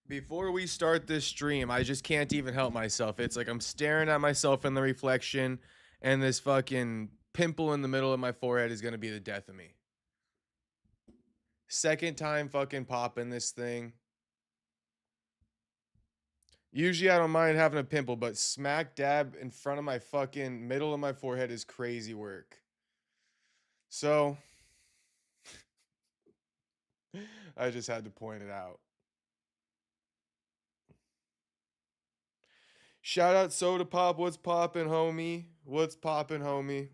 Before we start this stream, I just can't even help myself. It's like I'm staring at myself in the reflection, and this fucking pimple in the middle of my forehead is gonna be the death of me. Second time fucking popping this thing. Usually I don't mind having a pimple, but smack dab in front of my fucking middle of my forehead is crazy work. So I just had to point it out. Shout out Soda Pop. What's poppin', homie? What's poppin', homie?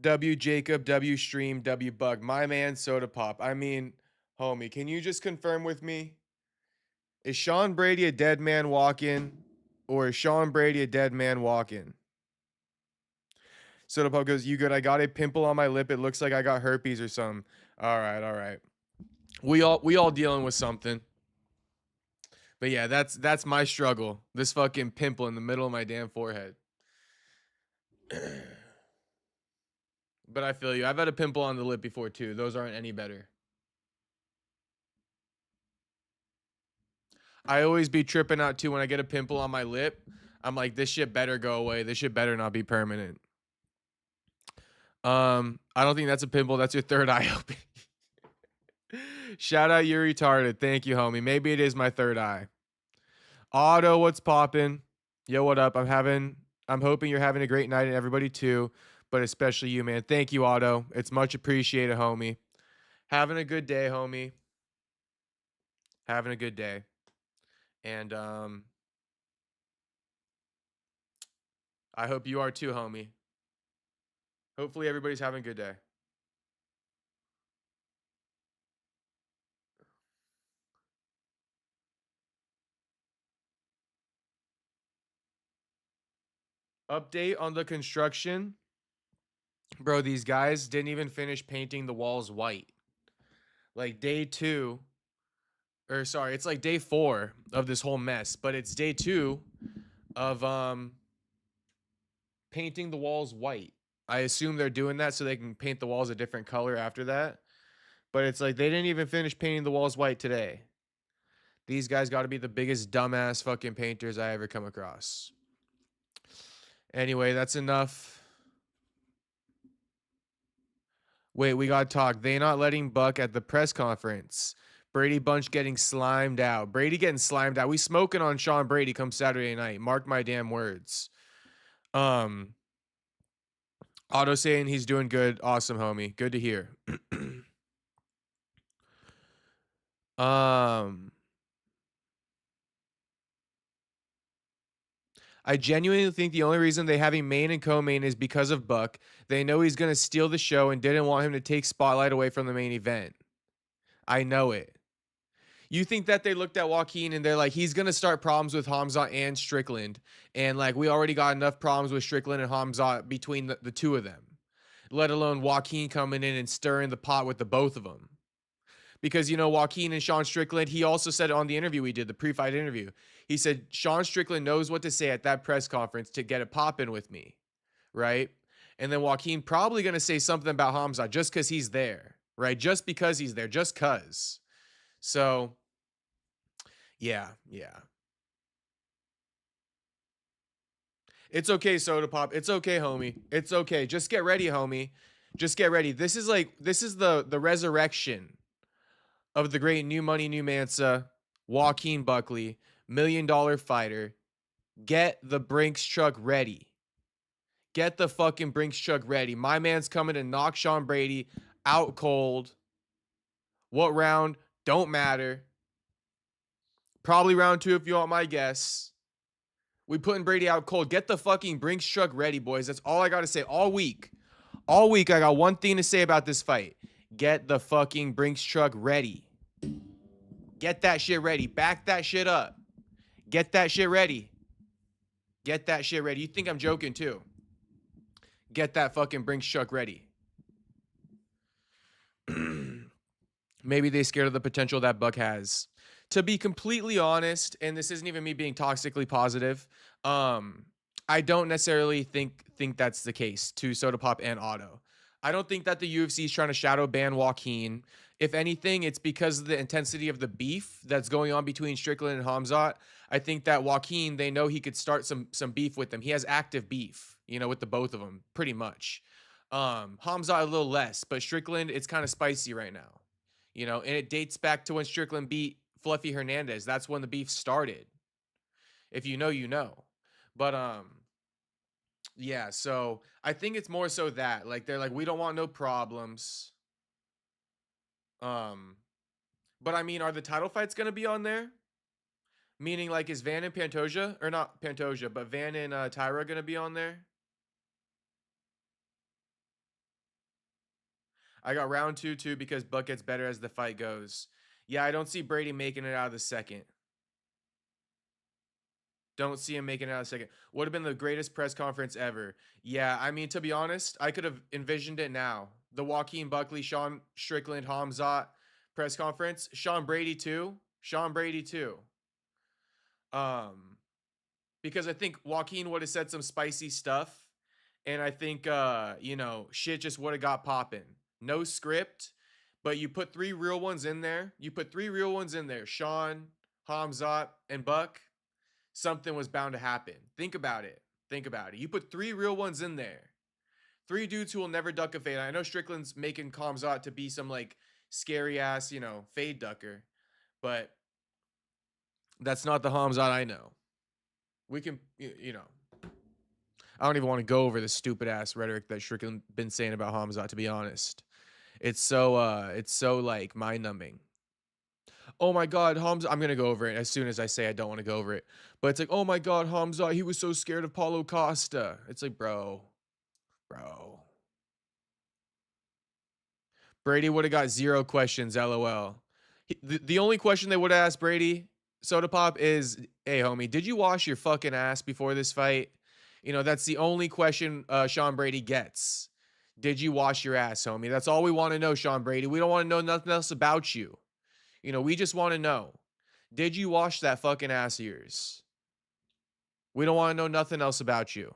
W Jacob, W Stream, W Bug. My man, Soda Pop. I mean, homie, can you just confirm with me? Is Sean Brady a dead man walking? Or is Sean Brady a dead man walking? Soda Pop goes, you good? I got a pimple on my lip. It looks like I got herpes or something. All right, all right. We all dealing with something. But yeah, that's my struggle. This fucking pimple in the middle of my damn forehead. But I feel you. I've had a pimple on the lip before too. Those aren't any better. I always be tripping out too when I get a pimple on my lip. I'm like, this shit better go away. This shit better not be permanent. I don't think that's a pimple. That's your third eye open. Shout out, you're retarded. Thank you, homie. Maybe it is my third eye. Otto, what's poppin'? Yo, what up? I'm hoping you're having a great night and everybody too, but especially you, man. Thank you, Otto. It's much appreciated, homie. Having a good day, homie. Having a good day. And I hope you are too, homie. Hopefully everybody's having a good day. Update on the construction. Bro, these guys didn't even finish painting the walls white. Like day 2, or sorry, it's like day 4 of this whole mess, but it's day 2 of painting the walls white. I assume they're doing that so they can paint the walls a different color after that. But it's like they didn't even finish painting the walls white today. These guys got to be the biggest dumbass fucking painters I ever come across. Anyway, that's enough. Wait, we got to talk. They not letting Buck at the press conference. Brady Bunch getting slimed out. Brady getting slimed out. We smoking on Sean Brady come Saturday night. Mark my damn words. Otto saying he's doing good. Awesome, homie. Good to hear. I genuinely think the only reason they have him main and co-main is because of Buck. They know he's going to steal the show and didn't want him to take spotlight away from the main event. I know it. You think that they looked at Joaquin and they're like, he's going to start problems with Khamzat and Strickland. And like, we already got enough problems with Strickland and Khamzat between the two of them. Let alone Joaquin coming in and stirring the pot with the both of them. Because, you know, Joaquin and Sean Strickland, he also said on the interview we did, the pre-fight interview, he said, Sean Strickland knows what to say at that press conference to get it popping with me, right? And then Joaquin probably going to say something about Khamzat just because he's there, right? Just because he's there, just because. So, yeah. It's okay, Soda Pop. It's okay, homie. It's okay. Just get ready, homie. Just get ready. This is the resurrection of the great New Money, New Mansa, Joaquin Buckley, $1 million fighter. Get the Brinks truck ready. Get the fucking Brinks truck ready. My man's coming to knock Sean Brady out cold. What round? Don't matter. Probably round 2 if you want my guess. We putting Brady out cold. Get the fucking Brinks truck ready, boys. That's all I got to say all week. All week, I got one thing to say about this fight. Get the fucking Brinks truck ready. Get that shit ready. Back that shit up. Get that shit ready. Get that shit ready. You think I'm joking too? Get that fucking Brinks truck ready. Maybe they scared of the potential that Buck has. To be completely honest, and this isn't even me being toxically positive, I don't necessarily think that's the case to Soda Pop and Otto. I don't think that the UFC is trying to shadow ban Joaquin. If anything, it's because of the intensity of the beef that's going on between Strickland and Khamzat. I think that Joaquin, they know he could start some beef with them. He has active beef, with the both of them, pretty much. Khamzat a little less, but Strickland, it's kind of spicy right now. And it dates back to when Strickland beat Fluffy Hernandez. That's when the beef started. If you know, you know. But yeah, so I think it's more so that like they're like we don't want no problems. Um but I mean, are the title fights going to be on there? Meaning like is Van and Pantoja or not Pantoja, but Van and Tyra going to be on there? I got round 2 too because Buck gets better as the fight goes. Yeah, I don't see Brady making it out of the second. Don't see him making it out of the second. Would have been the greatest press conference ever. Yeah, I mean, to be honest, I could have envisioned it now. The Joaquin Buckley, Sean Strickland, Khamzat press conference. Sean Brady too. Sean Brady too. Um, because I think Joaquin would have said some spicy stuff. And I think shit just would have got popping. No script, but you put 3 real ones in there. Sean, Khamzat, and Buck. Something was bound to happen. Think about it. You put 3 real ones in there. 3 dudes who will never duck a fade. I know Strickland's making Khamzat to be some like scary ass, fade ducker, but that's not the Khamzat I know. We can, I don't even want to go over the stupid ass rhetoric that Strickland been saying about Khamzat. To be honest, it's so like mind numbing. Oh my God, Khamzat. I'm gonna go over it as soon as I say I don't want to go over it. But it's like, oh my God, Khamzat, he was so scared of Paulo Costa. It's like, bro. Brady would have got 0 questions, LOL. The only question they would have asked Brady, Soda Pop, is, hey, homie, did you wash your fucking ass before this fight? That's the only question Sean Brady gets. Did you wash your ass, homie? That's all we want to know, Sean Brady. We don't want to know nothing else about you. We just want to know, did you wash that fucking ass of yours? We don't want to know nothing else about you.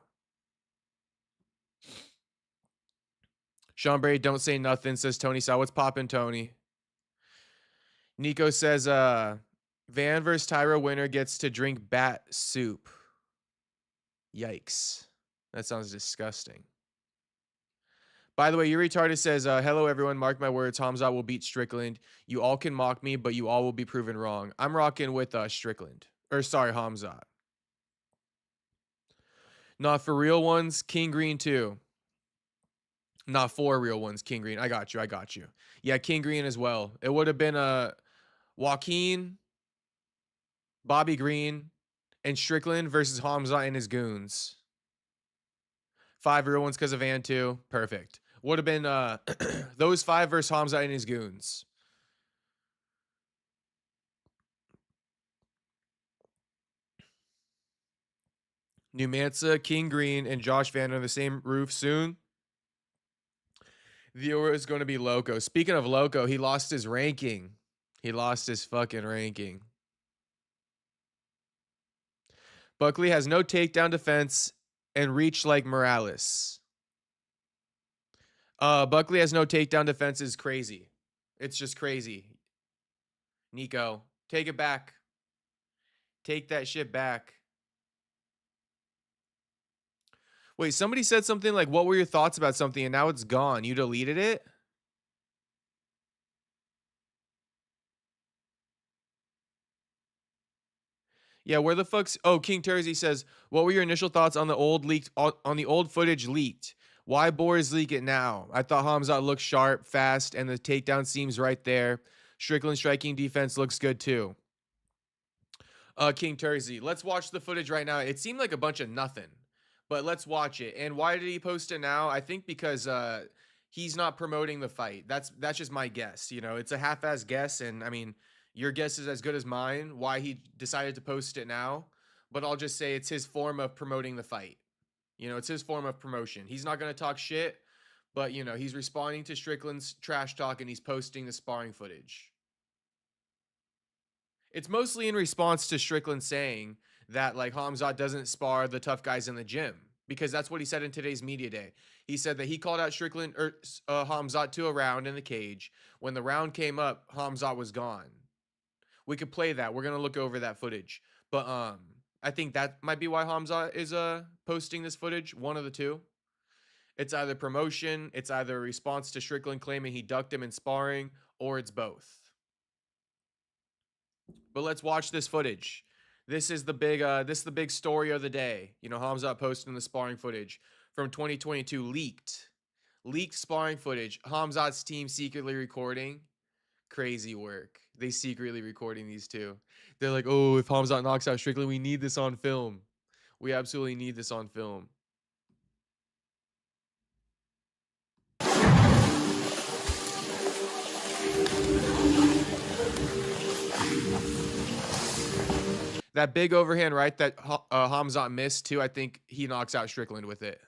Sean Brady, don't say nothing, says Tony Saw. What's poppin', Tony? Nico says, Van versus Tyra winner gets to drink bat soup. Yikes. That sounds disgusting. By the way, you retarded says, hello everyone, mark my words, Khamzat will beat Strickland. You all can mock me, but you all will be proven wrong. I'm rocking with Strickland. Or sorry, Khamzat. Not for real ones, King Green too. Not 4 real ones, King Green. I got you. Yeah, King Green as well. It would have been Joaquin, Bobby Green, and Strickland versus Khamzat and his goons. 5 real ones because of Van 2. Perfect. Would have been those 5 versus Khamzat and his goons. Numanza, King Green, and Josh Van on the same roof soon. Viewer is going to be Loco. Speaking of Loco, he lost his ranking. He lost his fucking ranking. Buckley has no takedown defense and reach like Morales. Buckley has no takedown defense is crazy. It's just crazy. Nico, take it back. Take that shit back. Wait, somebody said something like, what were your thoughts about something? And now it's gone. You deleted it? Yeah, where the fuck's... Oh, King Tersey says, what were your initial thoughts on the old footage leaked? Why Boris leak it now? I thought Khamzat looked sharp, fast, and the takedown seems right there. Strickland striking defense looks good too. King Tersey, let's watch the footage right now. It seemed like a bunch of nothing. But let's watch it. And why did he post it now? I think because he's not promoting the fight. That's just my guess. It's a half-ass guess, and I mean, your guess is as good as mine. Why he decided to post it now? But I'll just say it's his form of promoting the fight. It's his form of promotion. He's not going to talk shit, but he's responding to Strickland's trash talk and he's posting the sparring footage. It's mostly in response to Strickland saying that like Khamzat doesn't spar the tough guys in the gym. because that's what he said in today's media day. He said that he called out Strickland or Khamzat to a round in the cage. When the round came up, Khamzat was gone. We could play that. We're gonna look over that footage, but I think that might be why Khamzat is posting this footage. One of the two. It's either promotion, it's either a response to Strickland claiming he ducked him in sparring, or it's both. But let's watch this footage. This is the big story of the day. You know, Khamzat posting the sparring footage from 2022, leaked sparring footage. Khamzat's team secretly recording. Crazy work. They secretly recording these two. They're like, oh, if Khamzat knocks out Strickland, we need this on film. We absolutely need this on film. That big overhand right that Khamzat missed too, I think he knocks out Strickland with it.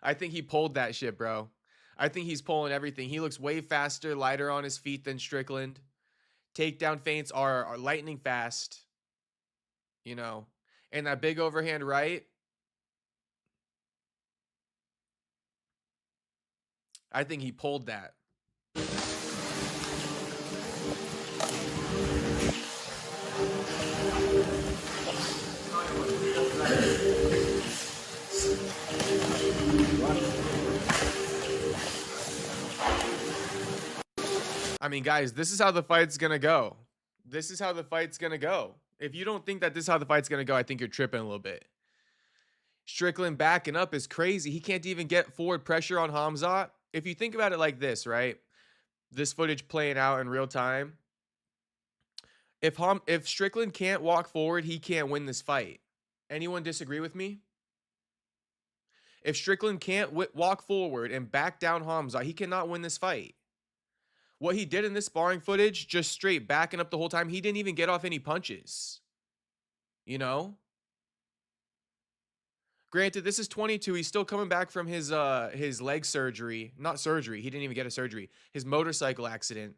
I think he pulled that shit, bro. I think he's pulling everything. He looks way faster, lighter on his feet than Strickland. Takedown feints are lightning fast, you know. And that big overhand right, I think he pulled that. I mean, guys, this is how the fight's gonna go. This is how the fight's gonna go. If you don't think that this is how the fight's gonna go, I think you're tripping a little bit. Strickland backing up is crazy. He can't even get forward pressure on Khamzat. If you think about it like this, right? This footage playing out in real time. If Strickland can't walk forward, he can't win this fight. Anyone disagree with me? If Strickland can't walk forward and back down Khamzat, he cannot win this fight. What he did in this sparring footage, just straight backing up the whole time, he didn't even get off any punches. You know? Granted, this is 22. He's still coming back from his leg surgery. Not surgery. He didn't even get a surgery. His motorcycle accident.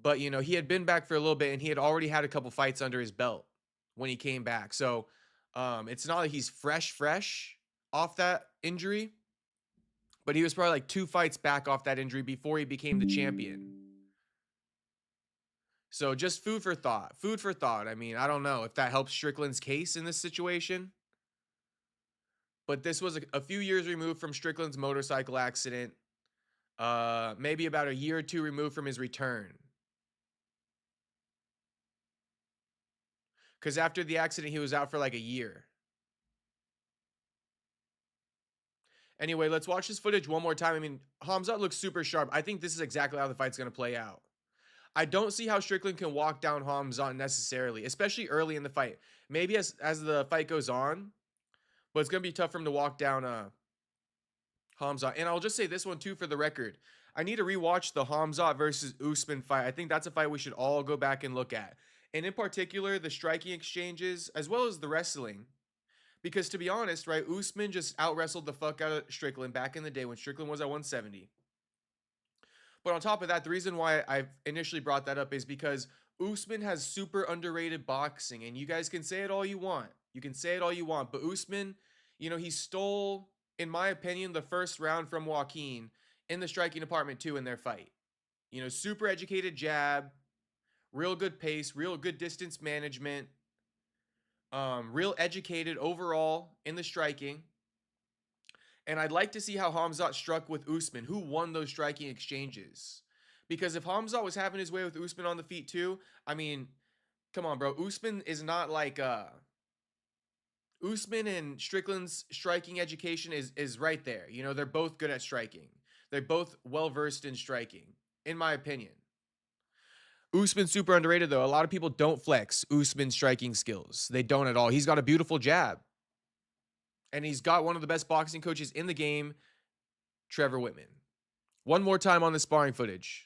But, you know, he had been back for a little bit, and he had already had a couple fights under his belt when he came back. So, it's not like he's fresh off that injury. But he was probably like 2 fights back off that injury before he became the champion. So just food for thought. Food for thought. I mean, I don't know if that helps Strickland's case in this situation. But this was a few years removed from Strickland's motorcycle accident. Maybe about a year or 2 removed from his return. Because after the accident, he was out for like a year. Anyway, let's watch this footage one more time. I mean, Khamzat looks super sharp. I think this is exactly how the fight's going to play out. I don't see how Strickland can walk down Khamzat necessarily, especially early in the fight. Maybe as the fight goes on, but it's going to be tough for him to walk down Khamzat. And I'll just say this one too for the record. I need to rewatch the Khamzat versus Usman fight. I think that's a fight we should all go back and look at. And in particular, the striking exchanges as well as the wrestling. Because to be honest, right, Usman just out-wrestled the fuck out of Strickland back in the day when Strickland was at 170. But on top of that, the reason why I initially brought that up is because Usman has super underrated boxing. And you guys can say it all you want. You can say it all you want. But Usman, you know, he stole, in my opinion, the first round from Joaquin in the striking department too in their fight. You know, super educated jab, real good pace, real good distance management. Real educated overall in the striking. And I'd like to see how Khamzat struck with Usman, who won those striking exchanges. Because if Khamzat was having his way with Usman on the feet too, I mean, come on, bro. Usman is not like Usman and Strickland's striking education is right there. You know, they're both good at striking. They're both well-versed in striking, in my opinion. Usman's super underrated, though. A lot of people don't flex Usman's striking skills. They don't at all. He's got a beautiful jab. And he's got one of the best boxing coaches in the game, Trevor Whitman. One more time on the sparring footage.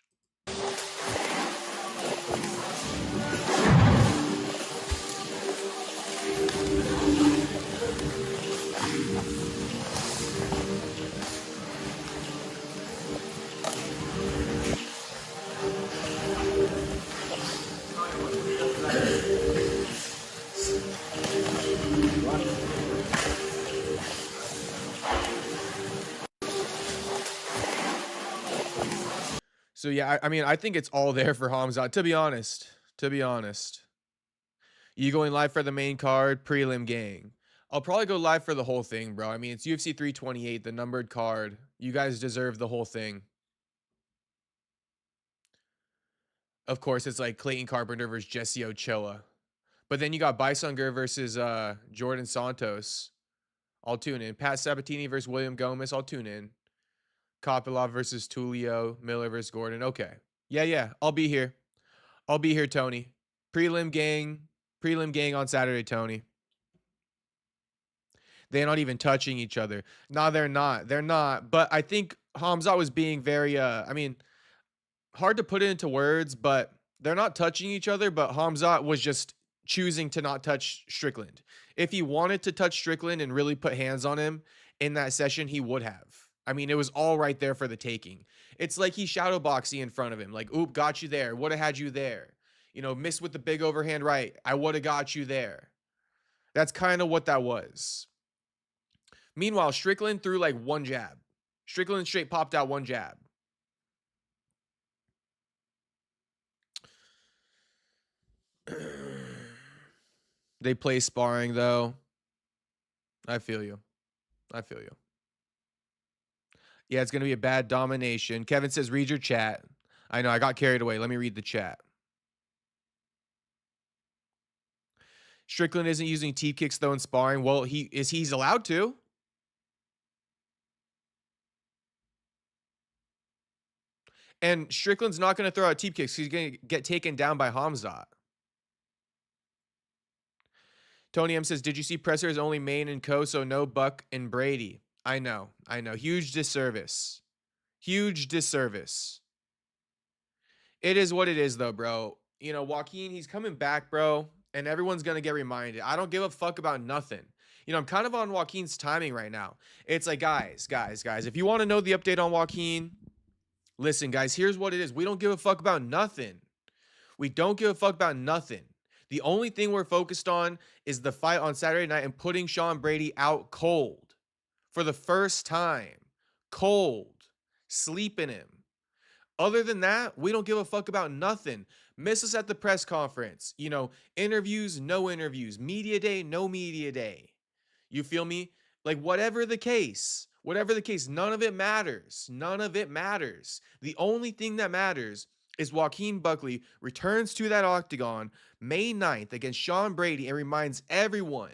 So yeah, I mean, I think it's all there for Khamzat. To be honest, you going live for the main card, prelim gang. I'll probably go live for the whole thing, bro. I mean, it's UFC 328, the numbered card. You guys deserve the whole thing. Of course, it's like Clayton Carpenter versus Jesse Ochoa. But then you got Bisunger versus Jordan Santos. I'll tune in. Pat Sabatini versus William Gomez. I'll tune in. Kopilov versus Tulio. Miller versus Gordon. Okay. Yeah. I'll be here. Tony. Prelim gang on Saturday, Tony. They're not even touching each other. No, they're not. But I think Khamzat was being very, I mean, hard to put it into words, but they're not touching each other. But Khamzat was just choosing to not touch Strickland. If he wanted to touch Strickland and really put hands on him in that session, he would have. I mean, it was all right there for the taking. It's like he's shadowboxing in front of him. Like, oop, got you there. Would have had you there. You know, missed with the big overhand right. I would have got you there. That's kind of what that was. Meanwhile, Strickland threw like one jab. Strickland straight popped out one jab. They play sparring, though. I feel you. Yeah, it's going to be a bad domination. Kevin says, read your chat. I know, I got carried away. Let me read the chat. Strickland isn't using teep kicks, though, in sparring. Well, he's allowed to. And Strickland's not going to throw out teep kicks. He's going to get taken down by Khamzat. Tony M says, did you see Presser's only main and co, so no Buck and Brady? I know. Huge disservice. It is what it is, though, bro. You know, Joaquin, he's coming back, bro, and everyone's going to get reminded. I don't give a fuck about nothing. You know, I'm kind of on Joaquin's timing right now. It's like, guys, if you want to know the update on Joaquin, listen, guys, here's what it is. We don't give a fuck about nothing. The only thing we're focused on is the fight on Saturday night and putting Sean Brady out cold for the first time. Cold. Sleeping him. Other than that, we don't give a fuck about nothing. Miss us at the press conference. You know, interviews, no interviews. Media day, no media day. You feel me? Like, whatever the case, none of it matters. The only thing that matters is Joaquin Buckley returns to that octagon May 9th against Sean Brady and reminds everyone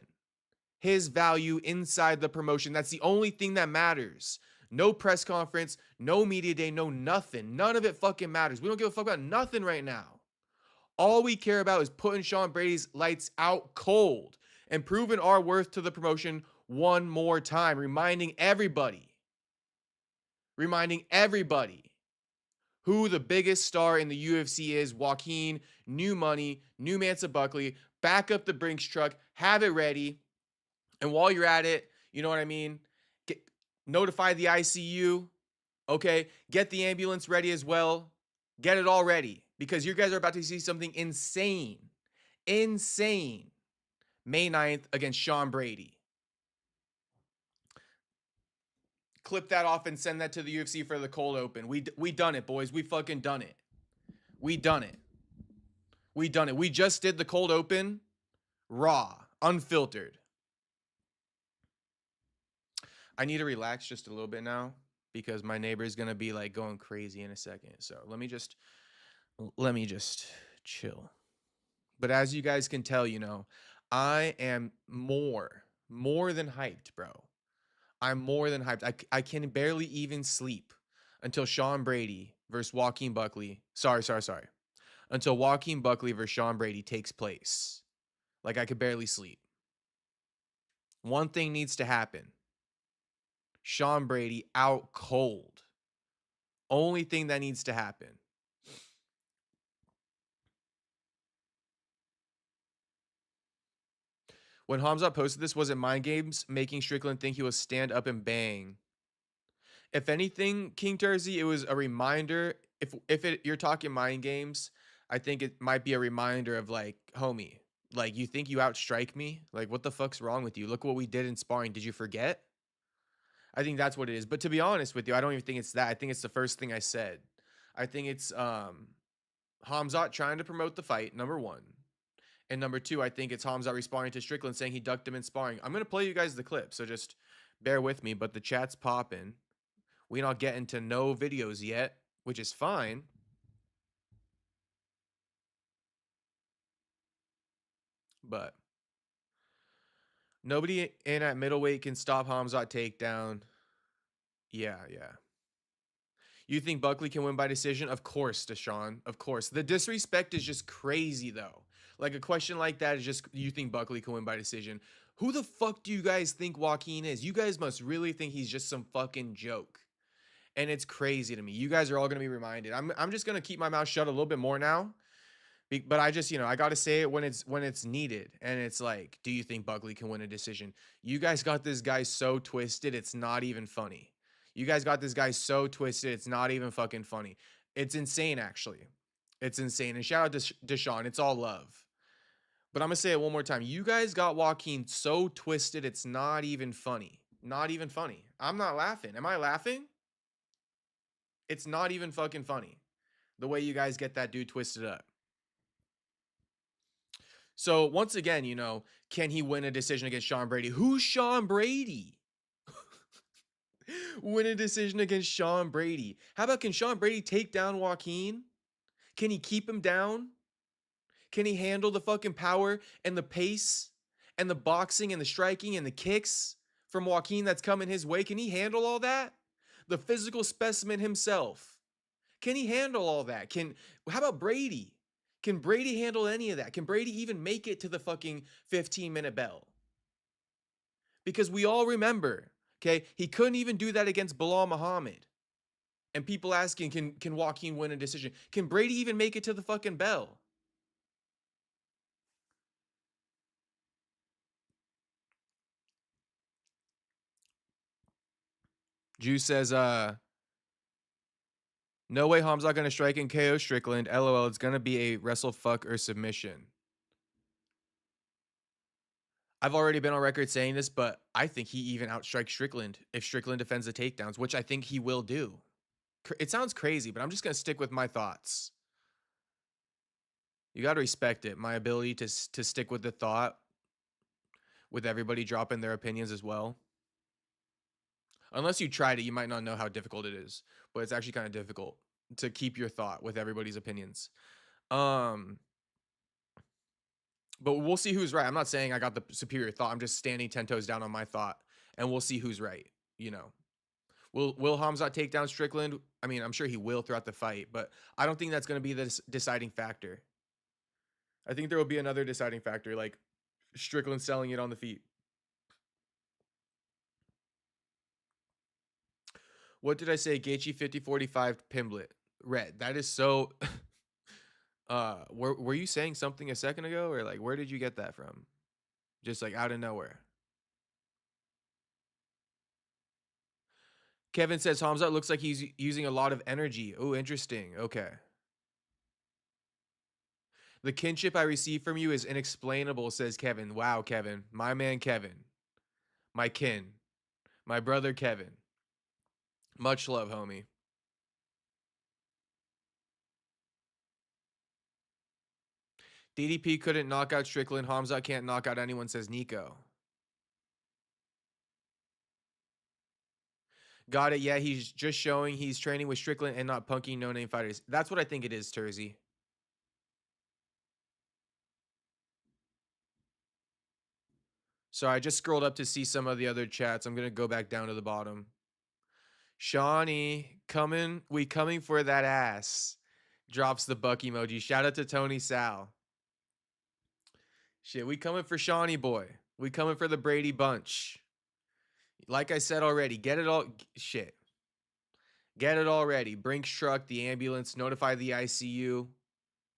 his value inside the promotion. That's the only thing that matters. No press conference, no media day, no nothing. None of it fucking matters. We don't give a fuck about nothing right now. All we care about is putting Sean Brady's lights out cold and proving our worth to the promotion one more time, reminding everybody who the biggest star in the UFC is. Joaquin, new money, new Mansa Buckley, back up the Brinks truck, have it ready. And while you're at it, you know what I mean? Notify the ICU, okay? Get the ambulance ready as well. Get it all ready because you guys are about to see something insane. May 9th against Sean Brady. Clip that off and send that to the UFC for the cold open. We done it, boys. We fucking done it. We just did the cold open raw, unfiltered. I need to relax just a little bit now because my neighbor is going to be like going crazy in a second. So let me just chill. But as you guys can tell, you know, I am more than hyped, bro. I'm more than hyped. I can barely even sleep until Sean Brady versus Joaquin Buckley. Sorry. Until Joaquin Buckley versus Sean Brady takes place. Like, I could barely sleep. One thing needs to happen. Sean Brady out cold. Only thing that needs to happen. When Khamzat posted this, was it mind games making Strickland think he was stand up and bang? If anything, King Tersey, it was a reminder. If you're talking mind games, I think it might be a reminder of like, homie, like, you think you outstrike me? Like, what the fuck's wrong with you? Look what we did in sparring. Did you forget? I think that's what it is. But to be honest with you, I don't even think it's that. I think it's the first thing I said. I think it's Khamzat trying to promote the fight, number one. And number two, I think it's Khamzat responding to Strickland saying he ducked him in sparring. I'm going to play you guys the clip, so just bear with me. But the chat's popping. We not getting to no videos yet, which is fine. But nobody in at middleweight can stop Khamzat takedown. Yeah. You think Buckley can win by decision? Of course, Deshaun. Of course. The disrespect is just crazy, though. Like, a question like that is just, you think Buckley can win by decision? Who the fuck do you guys think Joaquin is? You guys must really think he's just some fucking joke. And it's crazy to me. You guys are all going to be reminded. I'm just going to keep my mouth shut a little bit more now. But I just, I got to say it when it's needed. And it's like, do you think Buckley can win a decision? You guys got this guy so twisted, it's not even funny. You guys got this guy so twisted, it's not even fucking funny. It's insane, actually. It's insane. And shout out to Deshaun. It's all love. But I'm going to say it one more time. You guys got Joaquin so twisted, it's not even funny. Not even funny. I'm not laughing. Am I laughing? It's not even fucking funny. The way you guys get that dude twisted up. So once again, can he win a decision against Sean Brady? Who's Sean Brady? Win a decision against Sean Brady. How about, can Sean Brady take down Joaquin? Can he keep him down? Can he handle the fucking power and the pace and the boxing and the striking and the kicks from Joaquin that's coming his way? Can he handle all that? The physical specimen himself. Can he handle all that? How about Brady? Can Brady handle any of that? Can Brady even make it to the fucking 15-minute bell? Because we all remember, okay, he couldn't even do that against Bilal Muhammad. And people asking, can Joaquin win a decision? Can Brady even make it to the fucking bell? Juice says, no way Khamzat gonna strike and KO Strickland. LOL, it's gonna be a wrestle, fuck, or submission. I've already been on record saying this, but I think he even outstrikes Strickland if Strickland defends the takedowns, which I think he will do. It sounds crazy, but I'm just gonna stick with my thoughts. You gotta respect it. My ability to stick with the thought, with everybody dropping their opinions as well. Unless you tried it, you might not know how difficult it is, but it's actually kind of difficult to keep your thought with everybody's opinions. But we'll see who's right. I'm not saying I got the superior thought. I'm just standing 10 toes down on my thought, and we'll see who's right. Will Khamzat take down Strickland? I mean, I'm sure he will throughout the fight, but I don't think that's going to be the deciding factor. I think there will be another deciding factor, like Strickland selling it on the feet. What did I say? Gaethje 50-45 Pimblet. Red. That is so... were you saying something a second ago, or like, where did you get that from? Just like out of nowhere. Kevin says Khamzat looks like he's using a lot of energy. Oh, interesting. Okay. The kinship I receive from you is inexplainable, says Kevin. Wow, Kevin. My man, Kevin. My kin. My brother, Kevin. Much love, homie. DDP couldn't knock out Strickland. Khamzat can't knock out anyone, says Nico. Got it. Yeah, he's just showing he's training with Strickland and not punking no-name fighters. That's what I think it is, Tersey. So I just scrolled up to see some of the other chats. I'm going to go back down to the bottom. Shawnee, we coming for that ass. Drops the buck emoji. Shout out to Tony Sal. Shit, we coming for Shawnee boy. We coming for the Brady bunch. Like I said already, get it all. Shit. Get it already. Brinks truck, the ambulance, notify the ICU.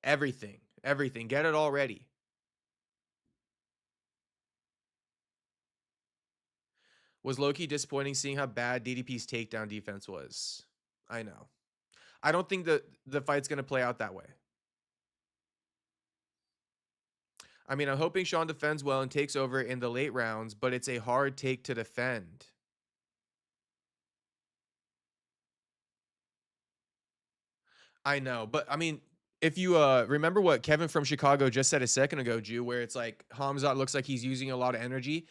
Everything. Everything. Get it already. Was low-key disappointing seeing how bad DDP's takedown defense was. I know. I don't think the fight's going to play out that way. I mean, I'm hoping Sean defends well and takes over in the late rounds, but it's a hard take to defend. I know, but I mean, if you remember what Kevin from Chicago just said a second ago, Jew, where it's like Hamzat looks like he's using a lot of energy.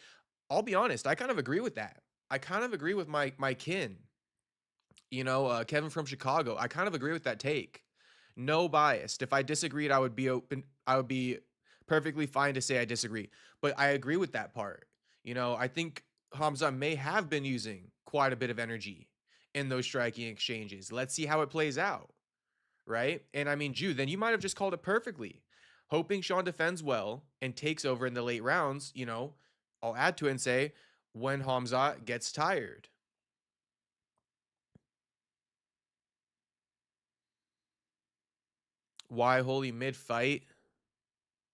I'll be honest, I kind of agree with that. I kind of agree with my kin. Kevin from Chicago. I kind of agree with that take. No biased. If I disagreed, I would be open. I would be perfectly fine to say I disagree. But I agree with that part. I think Hamza may have been using quite a bit of energy in those striking exchanges. Let's see how it plays out, right? And I mean, Jew, then you might have just called it perfectly. Hoping Sean defends well and takes over in the late rounds, I'll add to it and say when Hamza gets tired. Why holy mid fight?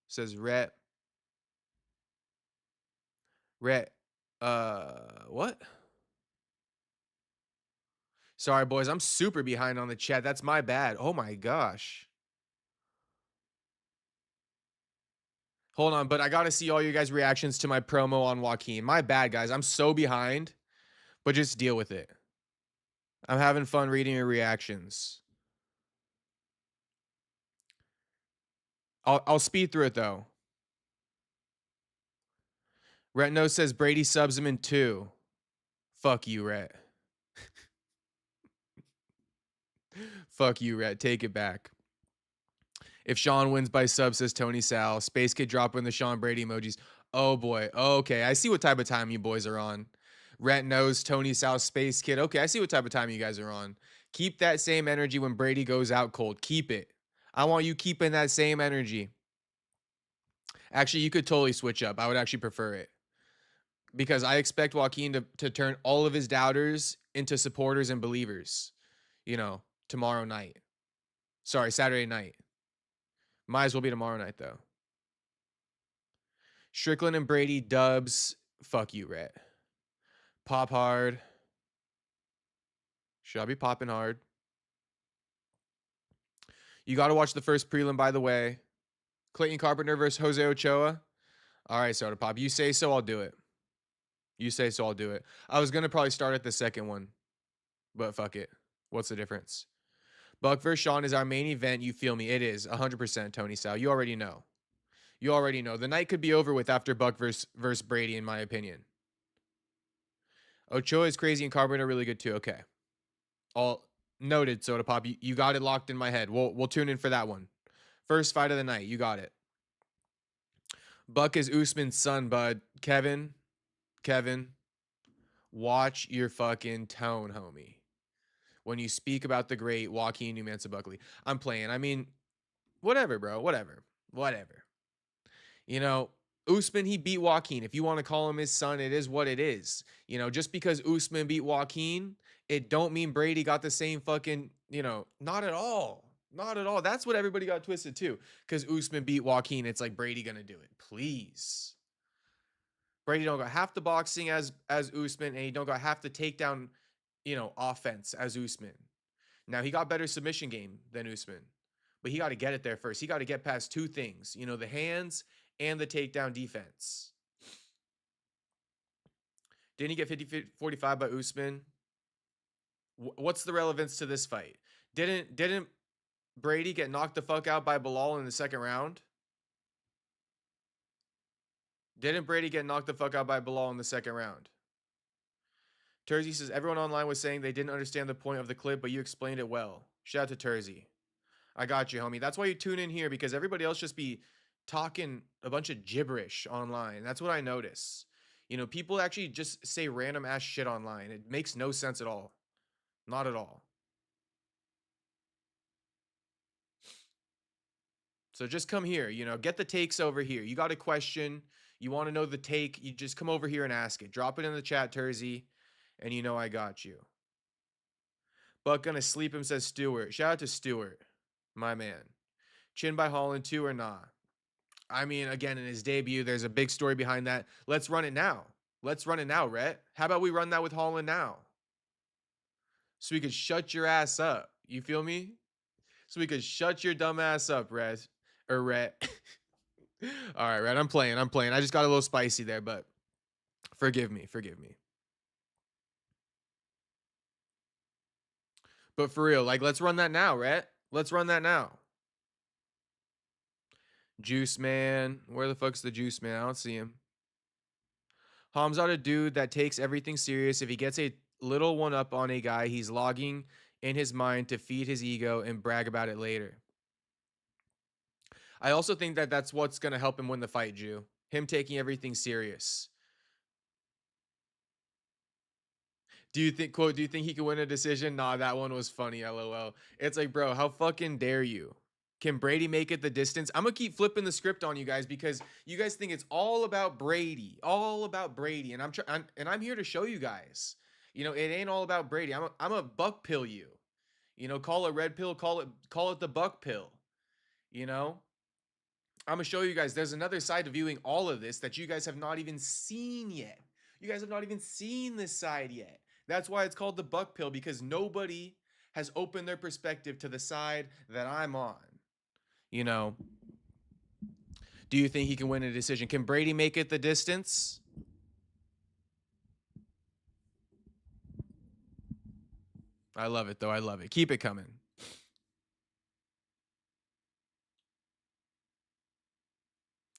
Says Rhett. Rhett. What? Sorry, boys. I'm super behind on the chat. That's my bad. Oh my gosh. Hold on, but I gotta see all your guys' reactions to my promo on Joaquin. My bad, guys. I'm so behind, but just deal with it. I'm having fun reading your reactions. I'll speed through it though. Retno says Brady subs him in 2. Fuck you, Rhett. Fuck you, Rhett. Take it back. If Sean wins by sub, says Tony Sal. Space Kid dropping the Sean Brady emojis. Oh boy. Okay, I see what type of time you boys are on. Rhett knows Tony Sal, Space Kid. Okay, I see what type of time you guys are on. Keep that same energy when Brady goes out cold. Keep it. I want you keeping that same energy. Actually, you could totally switch up. I would actually prefer it. Because I expect Joaquin to turn all of his doubters into supporters and believers, tomorrow night. Sorry, Saturday night. Might as well be tomorrow night, though. Strickland and Brady dubs. Fuck you, Rhett. Pop hard. Should I be popping hard? You got to watch the first prelim, by the way. Clayton Carpenter versus Jose Ochoa. All right, Soda Pop. You say so, I'll do it. You say so, I'll do it. I was going to probably start at the second one, but fuck it. What's the difference? Buck versus Sean is our main event. You feel me? It is 100%, Tony Sal. You already know. You already know. The night could be over with after Buck versus Brady, in my opinion. Ochoa is crazy and Carpenter really good too. Okay. All noted, Soda Pop. You got it locked in my head. We'll tune in for that one. First fight of the night. You got it. Buck is Usman's son, bud. Kevin, watch your fucking tone, homie. When you speak about the great Joaquin Buckley. I'm playing. I mean, whatever, bro. Whatever. Usman, he beat Joaquin. If you want to call him his son, it is what it is. Just because Usman beat Joaquin, it don't mean Brady got the same fucking, not at all. Not at all. That's what everybody got twisted too. Because Usman beat Joaquin, it's like Brady gonna do it. Please. Brady don't got half the boxing as Usman, and he don't got half the takedown, offense as Usman. Now he got better submission game than Usman, but he got to get it there first. He got to get past 2 things, the hands and the takedown defense. Didn't he get 50-45 by Usman? What's the relevance to this fight? Didn't Brady get knocked the fuck out by Bilal in the second round? Didn't Brady get knocked the fuck out by Bilal in the second round? Tersey says, everyone online was saying they didn't understand the point of the clip, but you explained it well. Shout out to Tersey. I got you, homie. That's why you tune in here, because everybody else just be talking a bunch of gibberish online. That's what I notice. People actually just say random ass shit online. It makes no sense at all. Not at all. So just come here, get the takes over here. You got a question, you want to know the take, you just come over here and ask it. Drop it in the chat, Tersey, and I got you. Buck gonna sleep him, says Stewart. Shout out to Stewart, my man. Chin by Holland 2 or nah? I mean, again, in his debut, there's a big story behind that. Let's run it now. Rhett. How about we run that with Holland now? So we could shut your ass up. You feel me? So we could shut your dumb ass up, Rhett. All right, Rhett, I'm playing. I just got a little spicy there, but forgive me. But for real, let's run that now, Rhett. Let's run that now. Juice Man. Where the fuck's the Juice Man? I don't see him. Khamzat a dude that takes everything serious. If he gets a little one up on a guy, he's logging in his mind to feed his ego and brag about it later. I also think that that's what's going to help him win the fight, Jew. Him taking everything serious. Do you think, quote, do you think he can win a decision? Nah, that one was funny, LOL. It's like, bro, how fucking dare you? Can Brady make it the distance? I'm going to keep flipping the script on you guys because you guys think it's all about Brady. All about Brady. And I'm here to show you guys. You know, it ain't all about Brady. I'm a buck pill you. You know, call it red pill, call it the buck pill. You know? I'm going to show you guys there's another side to viewing all of this that you guys have not even seen yet. You guys have not even seen this side yet. That's why it's called the buck pill, because nobody has opened their perspective to the side that I'm on. You know, do you think he can win a decision? Can Brady make it the distance? I love it, though. I love it. Keep it coming.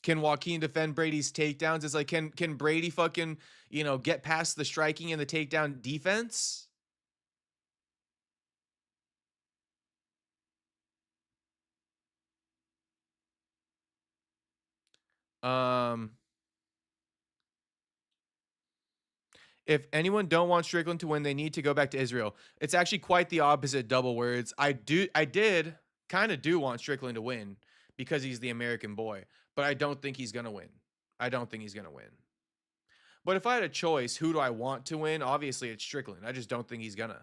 Can Joaquin defend Brady's takedowns? It's like, can Brady fucking, you know, get past the striking and the takedown defense? If anyone don't want Strickland to win, they need to go back to Israel. It's actually quite the opposite, double words. I did kind of do want Strickland to win because he's the American boy, but I don't think he's going to win. I don't think he's going to win. But if I had a choice, who do I want to win? Obviously, it's Strickland. I just don't think he's going to.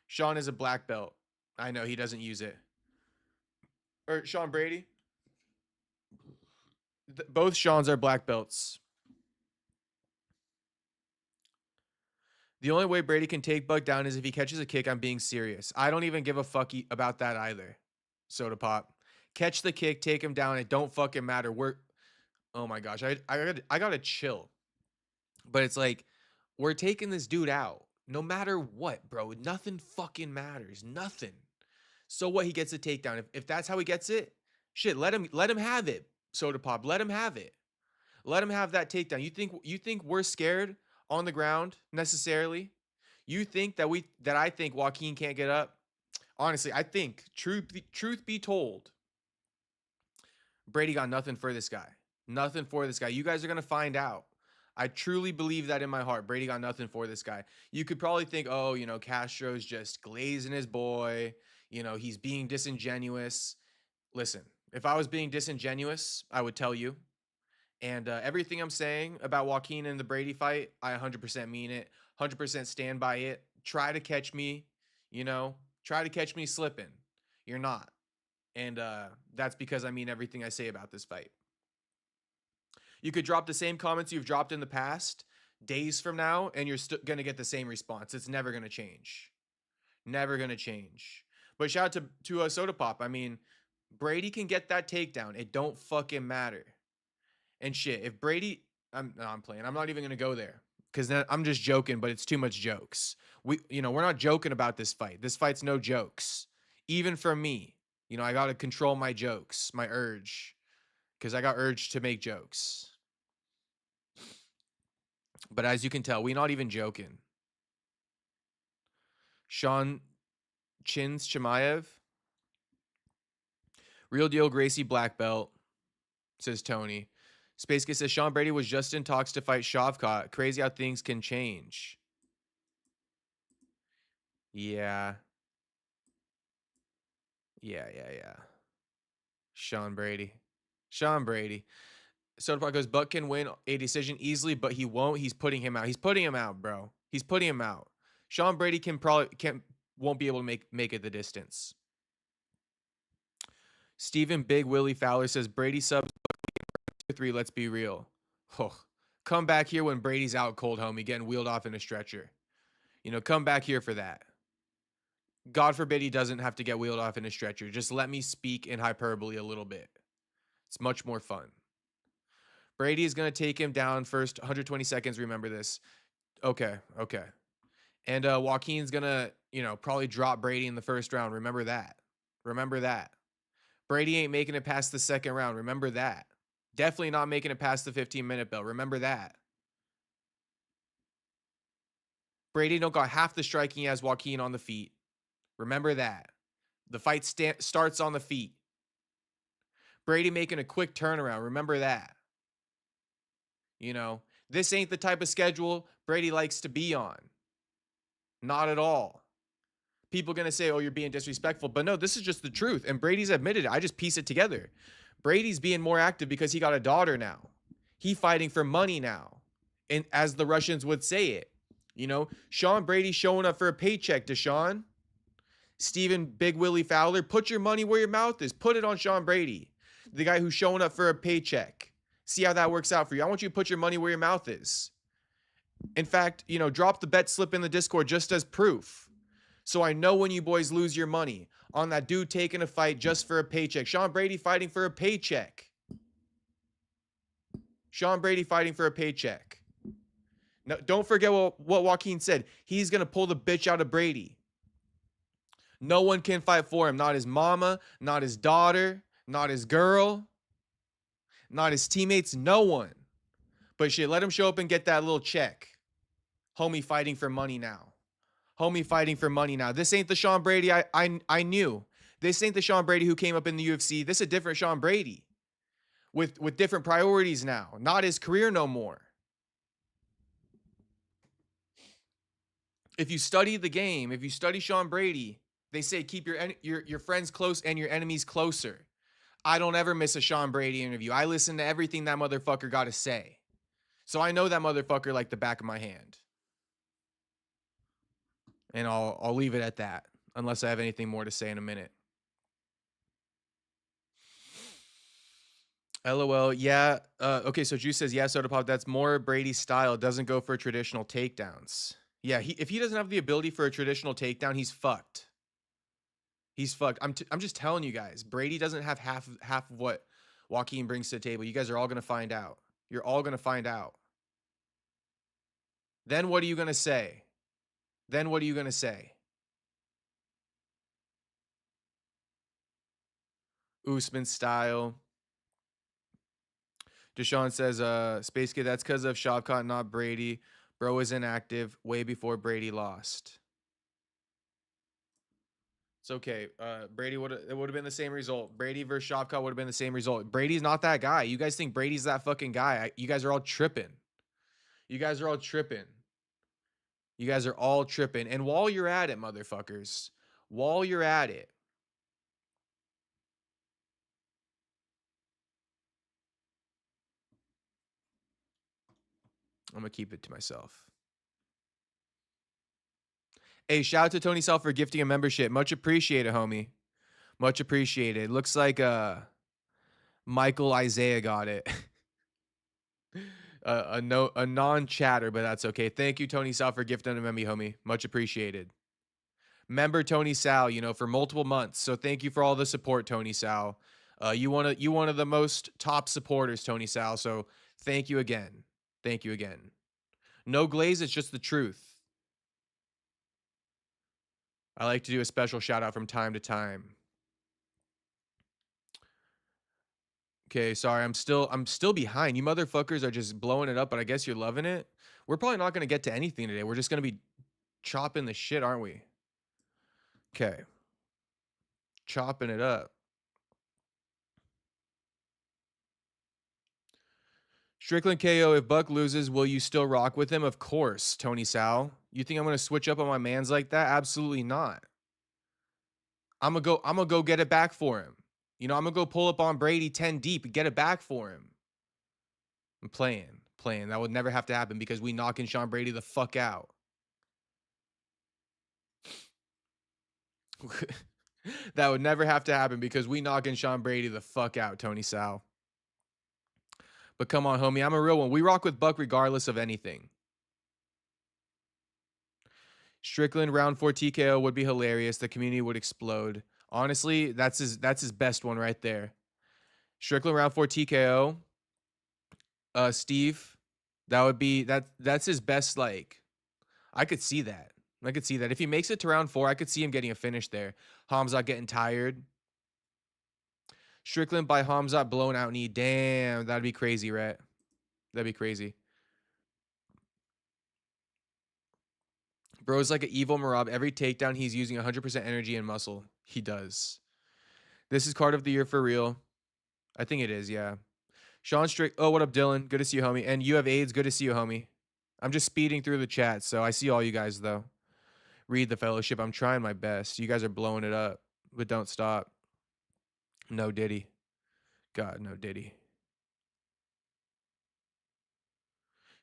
Sean is a black belt. I know he doesn't use it. Or Sean Brady? Both Seans are black belts. The only way Brady can take Buck down is if he catches a kick. I'm being serious. I don't even give a fuck about that either. Soda Pop. Catch the kick, take him down. It don't fucking matter. Oh my gosh. I gotta chill. But it's like, we're taking this dude out. No matter what, bro. Nothing fucking matters. Nothing. So what, he gets a takedown. If that's how he gets it, shit, let him have it. Soda Pop. Let him have it. Let him have that takedown. You think we're scared on the ground necessarily? You think that I think Joaquin can't get up? Honestly, I think truth be told, Brady got nothing for this guy. Nothing for this guy. You guys are going to find out. I truly believe that in my heart. Brady got nothing for this guy. You could probably think, oh, you know, Castro's just glazing his boy. You know, he's being disingenuous. Listen, if I was being disingenuous, I would tell you. And everything I'm saying about Joaquin and the Brady fight, I 100% mean it. 100% stand by it. Try to catch me, you know, try to catch me slipping. You're not. And that's because I mean everything I say about this fight. You could drop the same comments you've dropped in the past days from now, and you're still going to get the same response. It's never going to change. Never going to change. But shout out to Soda Pop. I mean, Brady can get that takedown. It don't fucking matter. And shit, if Brady, I'm playing. I'm not even gonna go there because then I'm just joking. But it's too much jokes. We're not joking about this fight. This fight's no jokes, even for me. You know, I gotta control my jokes, my urge, because I got urged to make jokes. But as you can tell, we're not even joking. Sean Chimaev, real deal Gracie black belt, says Tony. Space Kid says Sean Brady was just in talks to fight Shavkat. Crazy how things can change. Yeah. Yeah. Sean Brady. Soda Pop goes, Buck can win a decision easily, but he won't. He's putting him out. He's putting him out, bro. He's putting him out. Sean Brady won't be able to make it the distance. Stephen Big Willie Fowler says Brady subs 3. Let's be real. Oh, come back here when Brady's out cold, homie, getting wheeled off in a stretcher. You know, come back here for that. God forbid he doesn't have to get wheeled off in a stretcher. Just let me speak in hyperbole a little bit. It's much more fun. Brady is going to take him down first. 120 seconds. Remember this. Okay. And Joaquin's going to probably drop Brady in the first round. Remember that. Remember that. Brady ain't making it past the second round. Remember that. Definitely not making it past the 15-minute bell. Remember that. Brady don't got half the striking as Joaquin on the feet. Remember that. The fight starts on the feet. Brady making a quick turnaround. Remember that. This ain't the type of schedule Brady likes to be on. Not at all. People going to say, oh, you're being disrespectful. But no, this is just the truth. And Brady's admitted it. I just piece it together. Brady's being more active because he got a daughter now. He fighting for money now. And as the Russians would say it. Sean Brady showing up for a paycheck, Deshaun. Stephen Big Willie Fowler, put your money where your mouth is. Put it on Sean Brady, the guy who's showing up for a paycheck. See how that works out for you. I want you to put your money where your mouth is. In fact, drop the bet slip in the Discord just as proof. So I know when you boys lose your money on that dude taking a fight just for a paycheck. Sean Brady fighting for a paycheck. Sean Brady fighting for a paycheck. No, don't forget what Joaquin said. He's going to pull the bitch out of Brady. No one can fight for him. Not his mama, not his daughter, not his girl, not his teammates, no one. But shit, let him show up and get that little check. Homie fighting for money now. Homie fighting for money now. This ain't the Sean Brady I knew. This ain't the Sean Brady who came up in the UFC. This is a different Sean Brady with different priorities now. Not his career no more. If you study the game, if you study Sean Brady, they say keep your friends close and your enemies closer. I don't ever miss a Sean Brady interview. I listen to everything that motherfucker got to say. So I know that motherfucker like the back of my hand. And I'll leave it at that, unless I have anything more to say in a minute. LOL. Yeah. Okay, so Juice says, yeah, Soda Pop, that's more Brady style. Doesn't go for traditional takedowns. Yeah, if he doesn't have the ability for a traditional takedown, he's fucked. He's fucked. I'm just telling you guys, Brady doesn't have half of what Joaquin brings to the table. You guys are all going to find out. You're all going to find out. Then what are you going to say? Then what are you going to say? Usman style. Deshaun says, Space Kid, that's because of Shavkat, not Brady. Bro is inactive way before Brady lost. It's okay. Brady it would have been the same result. Brady versus Shavkat would have been the same result. Brady's not that guy. You guys think Brady's that fucking guy. You guys are all tripping. You guys are all tripping. You guys are all tripping. And while you're at it, motherfuckers, while you're at it, I'm going to keep it to myself. Hey, shout out to Tony Sal for gifting a membership. Much appreciated, homie. Much appreciated. Looks like Michael Isaiah got it. A non-chatter, but that's okay. Thank you, Tony Sal, for gifting a member, homie. Much appreciated. Member Tony Sal, for multiple months. So thank you for all the support, Tony Sal. You one of the most top supporters, Tony Sal. So thank you again. Thank you again. No glaze, it's just the truth. I like to do a special shout out from time to time. Okay, sorry, I'm still behind. You motherfuckers are just blowing it up, but I guess you're loving it. We're probably not gonna get to anything today. We're just gonna be chopping the shit, aren't we? Okay. Chopping it up. Strickland KO, if Buck loses, will you still rock with him? Of course, Tony Sal. You think I'm gonna switch up on my mans like that? Absolutely not. I'm gonna go get it back for him. I'm gonna go pull up on Brady 10 deep and get it back for him. I'm playing. That would never have to happen because we knocking Sean Brady the fuck out. That would never have to happen because we knocking Sean Brady the fuck out, Tony Sal. But come on, homie. I'm a real one. We rock with Buck regardless of anything. Strickland round 4 TKO would be hilarious. The community would explode. Honestly, that's his best one right there. Strickland round 4 TKO. Steve, that's his best, I could see that. I could see that. If he makes it to round 4, I could see him getting a finish there. Khamzat getting tired. Strickland by Khamzat blown out knee. Damn, that'd be crazy, Rhett. That'd be crazy. Bro's like an evil Marab. Every takedown, he's using 100% energy and muscle. He does. This is card of the year for real. I think it is, yeah. Sean Strick. Oh, what up, Dylan? Good to see you, homie. And you have AIDS. Good to see you, homie. I'm just speeding through the chat, so I see all you guys, though. Read the fellowship. I'm trying my best. You guys are blowing it up, but don't stop. No Diddy. God, no Diddy.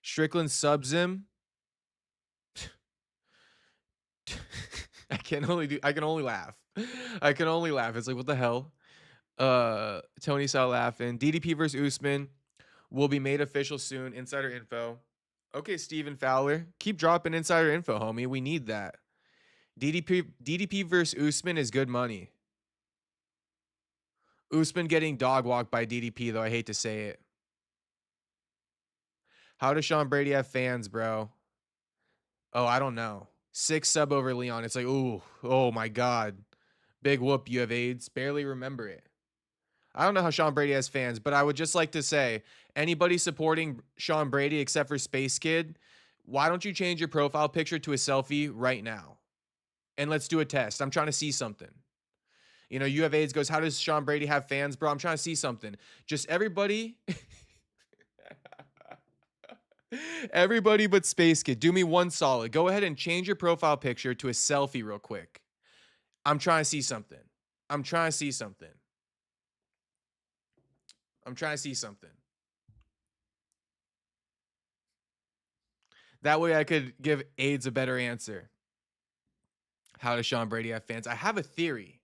Strickland subs him. I can only laugh. I can only laugh. It's like, what the hell? Tony saw laughing. DDP versus Usman will be made official soon. Insider info. Okay, Steven Fowler. Keep dropping insider info, homie. We need that. DDP versus Usman is good money. Usman getting dog walked by DDP, though. I hate to say it. How does Sean Brady have fans, bro? Oh, I don't know. 6 sub over Leon. It's like, ooh, oh my God. Big whoop, you have AIDS. Barely remember it. I don't know how Sean Brady has fans, but I would just like to say, anybody supporting Sean Brady except for Space Kid, why don't you change your profile picture to a selfie right now? And let's do a test. I'm trying to see something. You know, you have AIDS goes, how does Sean Brady have fans, bro? I'm trying to see something. Just everybody. Everybody but Space Kid, do me one solid. Go ahead and change your profile picture to a selfie real quick. I'm trying to see something. I'm trying to see something. I'm trying to see something. That way I could give AIDS a better answer. How does Sean Brady have fans? I have a theory.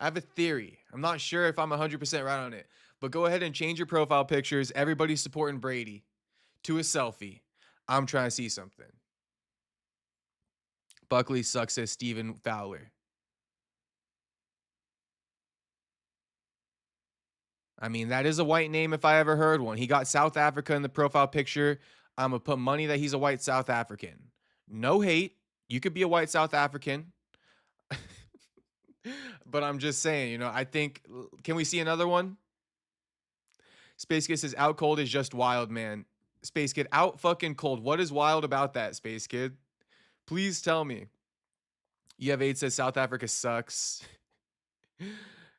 I'm not sure if I'm 100% right on it. But go ahead and change your profile pictures. Everybody's supporting Brady to a selfie. I'm trying to see something. Buckley sucks, says Steven Fowler. I mean, that is a white name if I ever heard one. He got South Africa in the profile picture. I'm going to put money that he's a white South African. No hate. You could be a white South African. But I'm just saying, you know, I think, can we see another one? Space Kid says, out cold is just wild, man. Space Kid, out fucking cold. What is wild about that, Space Kid? Please tell me. You have AIDS says South Africa sucks.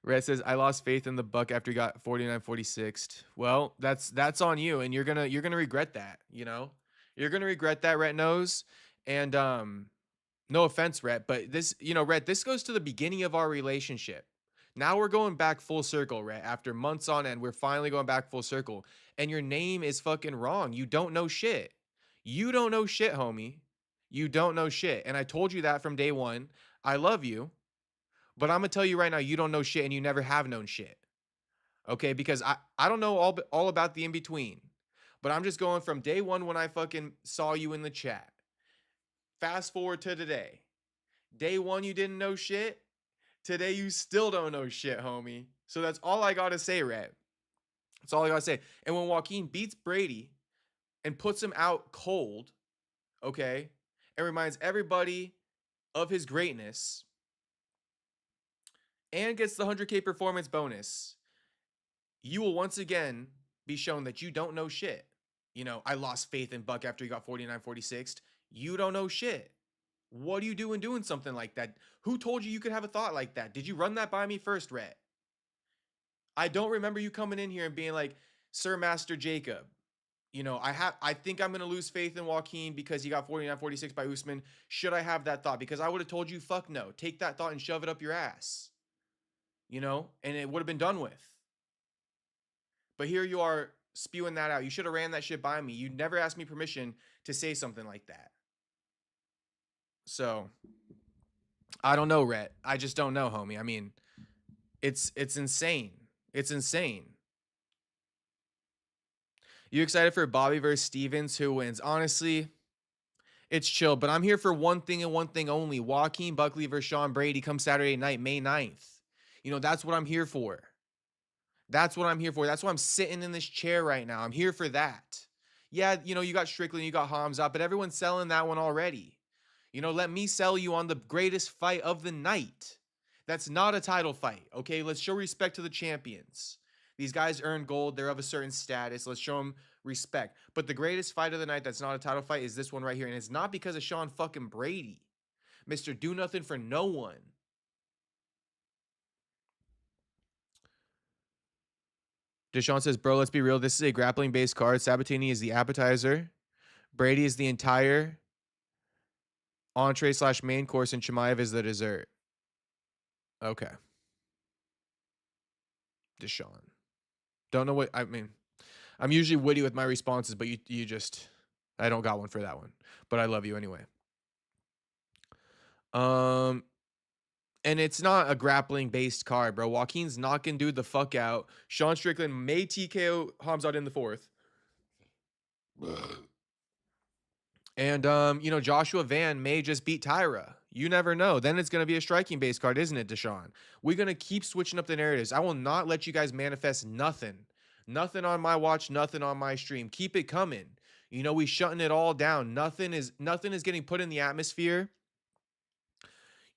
Red says, I lost faith in the buck after he got 49-46. Well, that's on you, and you're gonna regret that, you know? You're gonna regret that, Rhett knows. And no offense, Rhett, but this, you know, Rhett, this goes to the beginning of our relationship. Now we're going back full circle, Rhett. After months on end, we're finally going back full circle. And your name is fucking wrong. You don't know shit. You don't know shit, homie. You don't know shit. And I told you that from day one. I love you. But I'm going to tell you right now, you don't know shit and you never have known shit. Okay? Because I don't know all about the in-between. But I'm just going from day one when I fucking saw you in the chat. Fast forward to today. Day one, you didn't know shit. Today, you still don't know shit, homie. So that's all I got to say, Red. That's all I got to say. And when Joaquin beats Brady and puts him out cold, okay, and reminds everybody of his greatness and gets the 100K performance bonus, you will once again be shown that you don't know shit. You know, I lost faith in Buck after he got 49-46. You don't know shit. What are you doing something like that? Who told you you could have a thought like that? Did you run that by me first, Rhett? I don't remember you coming in here and being like, Sir Master Jacob, you know, I think I'm going to lose faith in Joaquin because he got 49-46 by Usman. Should I have that thought? Because I would have told you, fuck no. Take that thought and shove it up your ass. You know, and it would have been done with. But here you are spewing that out. You should have ran that shit by me. You never asked me permission to say something like that. So, I don't know, Rhett. I just don't know, homie. I mean, it's insane. It's insane. You excited for Bobby versus Stevens? Who wins? Honestly, it's chill. But I'm here for one thing and one thing only. Joaquin Buckley versus Sean Brady come Saturday night, May 9th. You know, that's what I'm here for. That's what I'm here for. That's why I'm sitting in this chair right now. I'm here for that. Yeah, you know, you got Strickland, you got Khamzat, but everyone's selling that one already. You know, let me sell you on the greatest fight of the night. That's not a title fight. Okay, let's show respect to the champions. These guys earn gold. They're of a certain status. Let's show them respect. But the greatest fight of the night that's not a title fight is this one right here. And it's not because of Sean fucking Brady. Mr. Do Nothing for No One. Deshaun says, bro, let's be real. This is a grappling based card. Sabatini is the appetizer. Brady is the entire entree / main course, and Chimaev is the dessert. Okay. Deshaun. Don't know what I mean. I'm usually witty with my responses, but you just I don't got one for that one. But I love you anyway. And it's not a grappling based card, bro. Joaquin's knocking dude the fuck out. Sean Strickland may TKO Khamzat in the 4th. And you know, Joshua Van may just beat Tyra. You never know. Then it's gonna be a striking based card, isn't it, Deshaun? We're gonna keep switching up the narratives. I will not let you guys manifest nothing. Nothing on my watch, nothing on my stream. Keep it coming. You know, we shutting it all down. Nothing is getting put in the atmosphere,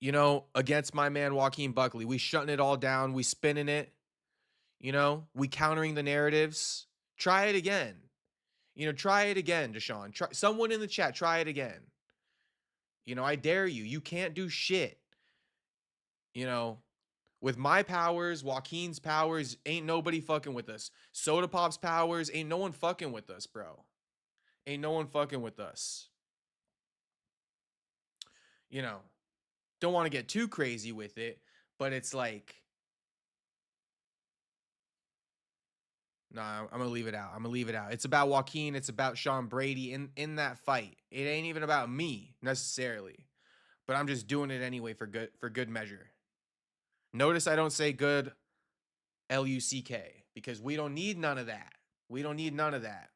you know, against my man Joaquin Buckley. We shutting it all down. We spinning it. You know, we countering the narratives. Try it again. You know, try it again, Deshaun. Try, someone in the chat, try it again. You know, I dare you. You can't do shit. You know, with my powers, Joaquin's powers, ain't nobody fucking with us. Soda Pop's powers, ain't no one fucking with us, bro. Ain't no one fucking with us. You know, don't want to get too crazy with it, but it's like, nah, I'm gonna leave it out. I'm gonna leave it out. It's about Joaquin. It's about Sean Brady in that fight. It ain't even about me necessarily, but I'm just doing it anyway for good measure. Notice I don't say good LUCK because we don't need none of that. We don't need none of that.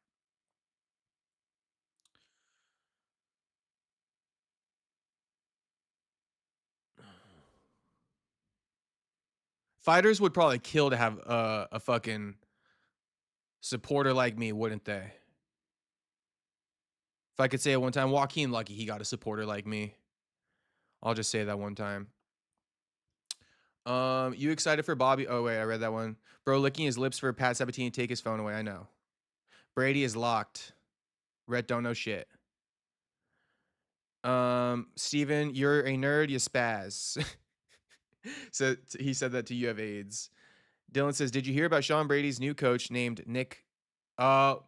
Fighters would probably kill to have a fucking supporter like me, wouldn't they? If I could say it one time, Joaquin lucky he got a supporter like me. I'll just say that one time. You excited for Bobby? Oh wait, I read that one. Bro licking his lips for Pat Sabatini to take his phone away. I know. Brady is locked. Rhett don't know shit. Steven, you're a nerd, you spaz. So he said that to you have AIDS. Dylan says, did you hear about Sean Brady's new coach named Nick? Good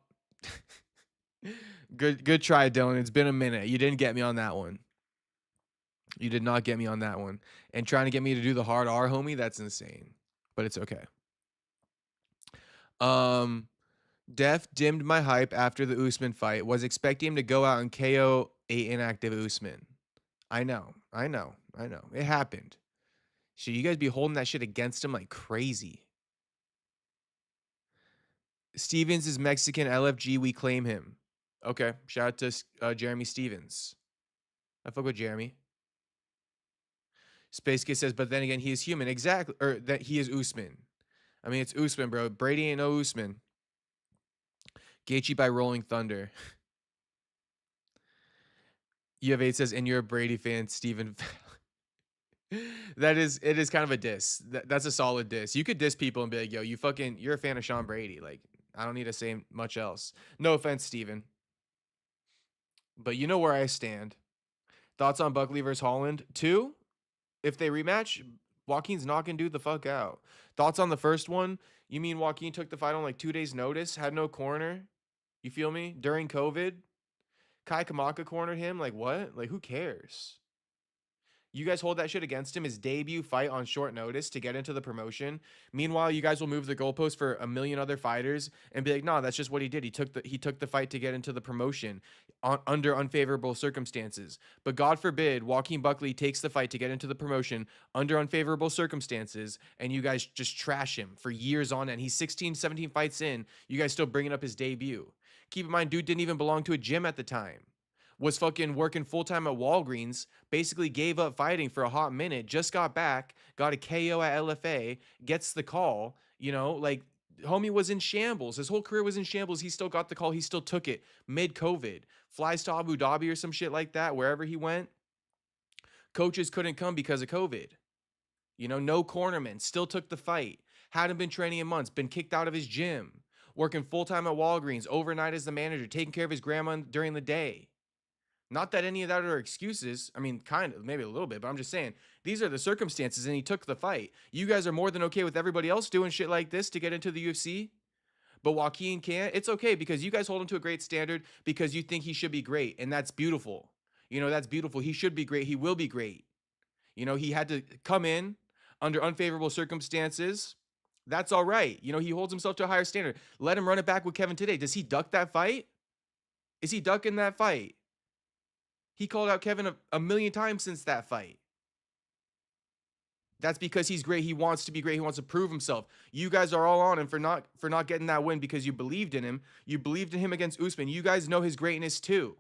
try, Dylan. It's been a minute. You didn't get me on that one. You did not get me on that one. And trying to get me to do the hard R, homie, that's insane. But it's okay. Def dimmed my hype after the Usman fight. Was expecting him to go out and KO a inactive Usman. I know. It happened. Should you guys be holding that shit against him like crazy? Stevens is Mexican. LFG, we claim him. Okay. Shout out to Jeremy Stevens. I fuck with Jeremy. Space Kid says, but then again, he is human. Exactly. Or that he is Usman. I mean, it's Usman, bro. Brady ain't no Usman. Gaethje by Rolling Thunder. U of 8 says, and you're a Brady fan, Steven. It is kind of a diss. That's a solid diss. You could diss people and be like, yo, you're a fan of Sean Brady. Like, I don't need to say much else. No offense, Steven. But you know where I stand. Thoughts on Buckley versus Holland? 2, if they rematch, Joaquin's knocking dude the fuck out. Thoughts on the first one? You mean Joaquin took the fight on like 2 days notice, had no corner? You feel me? During COVID? Kai Kamaka cornered him? Like what? Like who cares? You guys hold that shit against him, his debut fight on short notice to get into the promotion. Meanwhile, you guys will move the goalpost for a million other fighters and be like, no, that's just what he did. He took the fight to get into the promotion under unfavorable circumstances. But God forbid, Joaquin Buckley takes the fight to get into the promotion under unfavorable circumstances, and you guys just trash him for years on end. He's 16, 17 fights in. You guys still bringing up his debut. Keep in mind, dude didn't even belong to a gym at the time. Was fucking working full-time at Walgreens, basically gave up fighting for a hot minute, just got back, got a KO at LFA, gets the call, you know, like, homie was in shambles. His whole career was in shambles. He still got the call. He still took it mid-COVID. Flies to Abu Dhabi or some shit like that, wherever he went. Coaches couldn't come because of COVID. You know, no cornerman, still took the fight. Hadn't been training in months, been kicked out of his gym, working full time at Walgreens, overnight as the manager, taking care of his grandma during the day. Not that any of that are excuses. I mean, kind of, maybe a little bit, but I'm just saying these are the circumstances, and he took the fight. You guys are more than okay with everybody else doing shit like this to get into the UFC, but Joaquin can't. It's okay because you guys hold him to a great standard because you think he should be great, and that's beautiful. You know, that's beautiful. He should be great. He will be great. You know, he had to come in under unfavorable circumstances. That's all right. You know, he holds himself to a higher standard. Let him run it back with Kevin today. Does he duck that fight? Is he ducking that fight? He called out Kevin a million times since that fight. That's because he's great. He wants to be great. He wants to prove himself. You guys are all on him for not getting that win because you believed in him. You believed in him against Usman. You guys know his greatness too.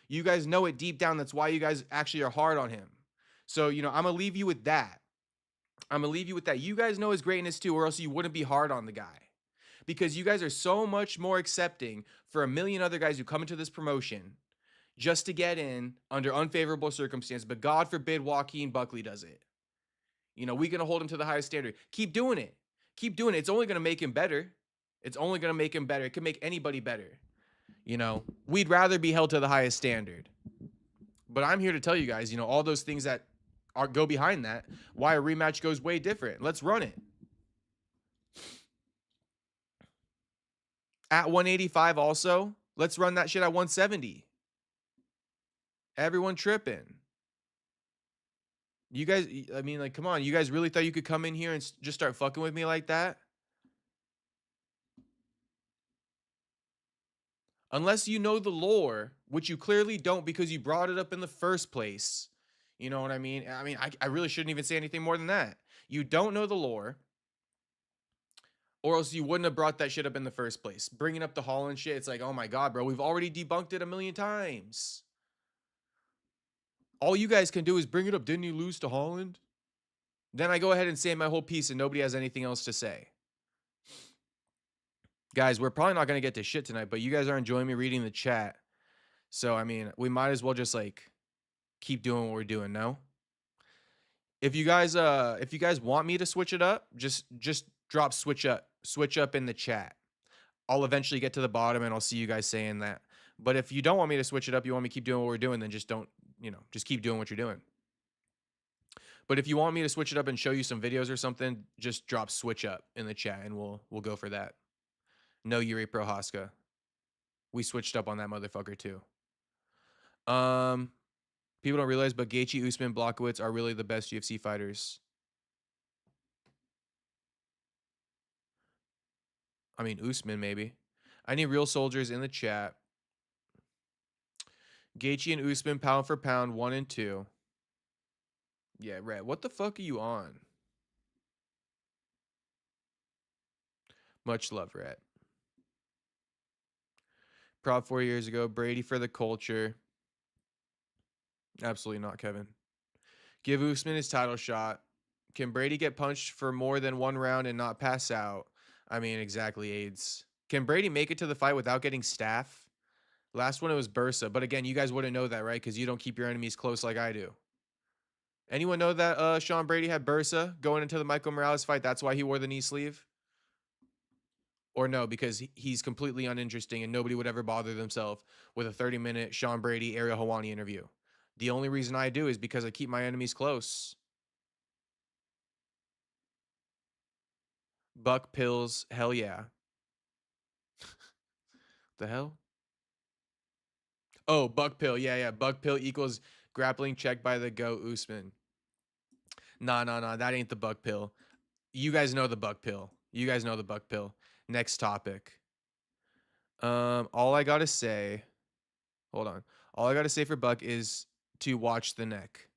You guys know it deep down. That's why you guys actually are hard on him. So, you know, I'm going to leave you with that. I'm going to leave you with that. You guys know his greatness too, or else you wouldn't be hard on the guy. Because you guys are so much more accepting for a million other guys who come into this promotion just to get in under unfavorable circumstances. But God forbid Joaquin Buckley does it. You know, we're going to hold him to the highest standard. Keep doing it. Keep doing it. It's only going to make him better. It's only going to make him better. It can make anybody better. You know, we'd rather be held to the highest standard. But I'm here to tell you guys, you know, all those things that go behind that, why a rematch goes way different. Let's run it. At 185 also, let's run that shit at 170. Everyone tripping. You guys, I mean, like, come on. You guys really thought you could come in here and just start fucking with me like that? Unless you know the lore, which you clearly don't because you brought it up in the first place. You know what I mean? I really shouldn't even say anything more than that. You don't know the lore, or else you wouldn't have brought that shit up in the first place. Bringing up the Holland shit, it's like, oh my God, bro, we've already debunked it a million times. All you guys can do is bring it up. Didn't you lose to Holland? Then I go ahead and say my whole piece and nobody has anything else to say. Guys, we're probably not going to get to shit tonight, but you guys are enjoying me reading the chat. So, I mean, we might as well just, like, keep doing what we're doing, no? If you guys want me to switch it up, just drop switch up in the chat. I'll eventually get to the bottom and I'll see you guys saying that. But if you don't want me to switch it up, you want me to keep doing what we're doing, then just don't, you know, just keep doing what you're doing. But if you want me to switch it up and show you some videos or something, just drop switch up in the chat and we'll go for that. No Yuri Prohaska. We switched up on that motherfucker too. People don't realize, but Gaethje, Usman, Blachowicz are really the best UFC fighters. I mean, Usman maybe. I need real soldiers in the chat. Gaethje and Usman pound for pound 1 and 2. Yeah, Red. What the fuck are you on? Much love, Red. Prop 4 years ago. Brady for the culture. Absolutely not, Kevin. Give Usman his title shot. Can Brady get punched for more than 1 round and not pass out? I mean, exactly, AIDS. Can Brady make it to the fight without getting staph? Last one, it was Bursa. But again, you guys wouldn't know that, right? Because you don't keep your enemies close like I do. Anyone know that Sean Brady had Bursa going into the Michael Morales fight? That's why he wore the knee sleeve? Or no, because he's completely uninteresting and nobody would ever bother themselves with a 30-minute Sean Brady, Ariel Helwani interview. The only reason I do is because I keep my enemies close. Buck pills, hell yeah. The hell? Oh, buck pill, yeah. Buck pill equals grappling check by the GOAT Usman. Nah, that ain't the buck pill. You guys know the buck pill. You guys know the buck pill. Next topic. All I gotta say, hold on. All I gotta say for Buck is to watch the neck.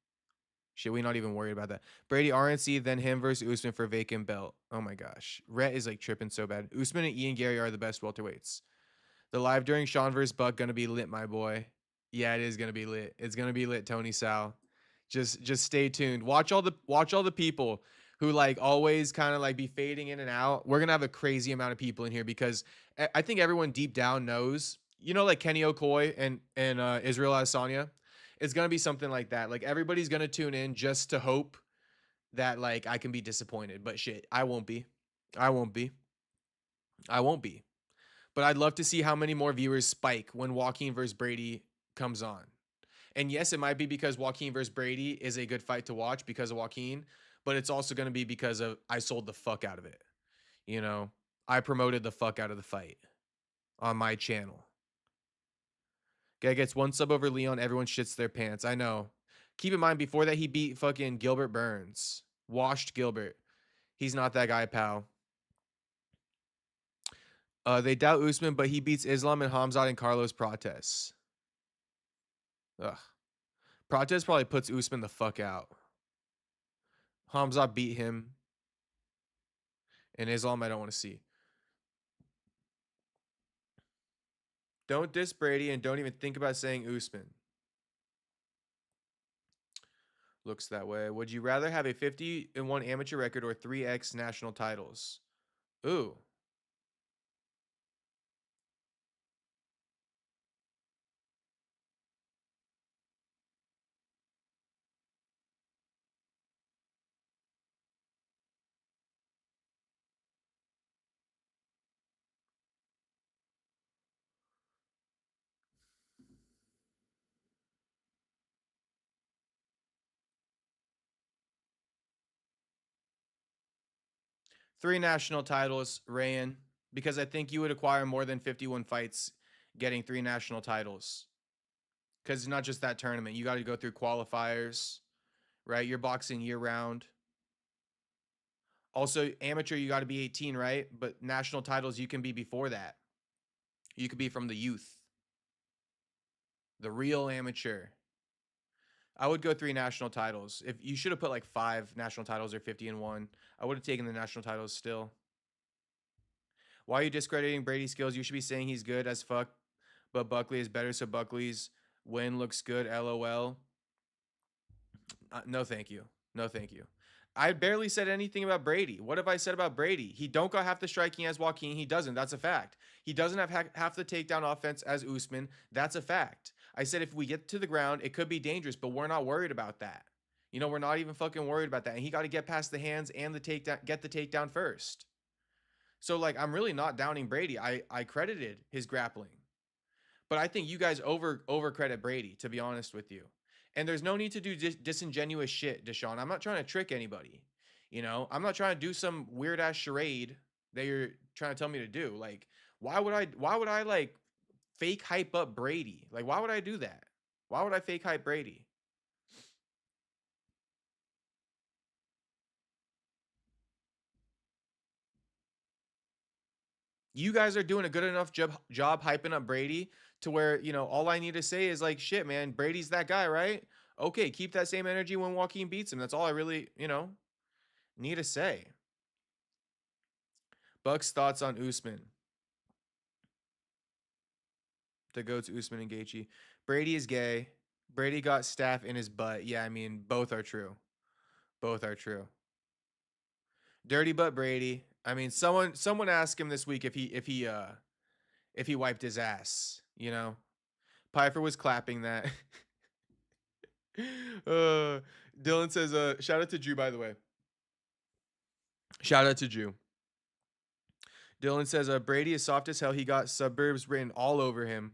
Shit, we not even worried about that. Brady RNC, then him versus Usman for vacant belt. Oh my gosh. Rhett is like tripping so bad. Usman and Ian Gary are the best welterweights. The live during Sean versus Buck gonna be lit, my boy. Yeah, it is gonna be lit. It's gonna be lit, Tony Sal. Just stay tuned. Watch all the people who like always kind of like be fading in and out. We're gonna have a crazy amount of people in here because I think everyone deep down knows, you know, like Kenny Okoye and Israel Adesanya. It's gonna be something like that. Like everybody's gonna tune in just to hope that like I can be disappointed. But shit, I won't be. I won't be. I won't be. But I'd love to see how many more viewers spike when Joaquin versus Brady comes on. And yes, it might be because Joaquin versus Brady is a good fight to watch because of Joaquin, but it's also going to be because of I sold the fuck out of it. You know, I promoted the fuck out of the fight on my channel. Guy gets one sub over Leon, everyone shits their pants. I know. Keep in mind, before that, he beat fucking Gilbert Burns. Washed Gilbert. He's not that guy, pal. They doubt Usman, but he beats Islam and Khamzat and Carlos Prates. Ugh. Prates probably puts Usman the fuck out. Khamzat beat him. And Islam, I don't want to see. Don't diss Brady and don't even think about saying Usman. Looks that way. Would you rather have a 50-1 amateur record or 3x national titles? Ooh. Three national titles, Rayan, because I think you would acquire more than 51 fights getting three national titles. Because it's not just that tournament. You got to go through qualifiers, right? You're boxing year round. Also, amateur, you got to be 18, right? But national titles, you can be before that. You could be from the youth, the real amateur. I would go three national titles. If you should have put like 5 national titles or 50-1, I would have taken the national titles still. Why are you discrediting Brady's skills? You should be saying he's good as fuck, but Buckley is better, so Buckley's win looks good. LOL. No, thank you. No, thank you. I barely said anything about Brady. What have I said about Brady? He don't got half the striking as Joaquin. He doesn't. That's a fact. He doesn't have half the takedown offense as Usman. That's a fact. I said if we get to the ground, it could be dangerous, but we're not worried about that. You know, we're not even fucking worried about that. And he got to get past the hands and the takedown, get the takedown first. So like, I'm really not downing Brady. I credited his grappling, but I think you guys over credit Brady, to be honest with you. And there's no need to do disingenuous shit, Deshaun. I'm not trying to trick anybody. You know, I'm not trying to do some weird ass charade that you're trying to tell me to do. Like, why would I like fake hype up Brady? Like, why would I do that? Why would I fake hype Brady? You guys are doing a good enough job hyping up Brady to where, you know, all I need to say is like, shit, man, Brady's that guy, right? Okay, keep that same energy when Joaquin beats him. That's all I really, you know, need to say. Buck's thoughts on Usman. The goats Usman and Gaethje. Brady is gay. Brady got staph in his butt. Yeah, I mean, both are true. Both are true. Dirty butt Brady. I mean, someone asked him this week if he wiped his ass, you know. Piper was clapping that. Dylan says, shout out to Jew, by the way. Shout out to Jew. Dylan says, Brady is soft as hell. He got suburbs written all over him.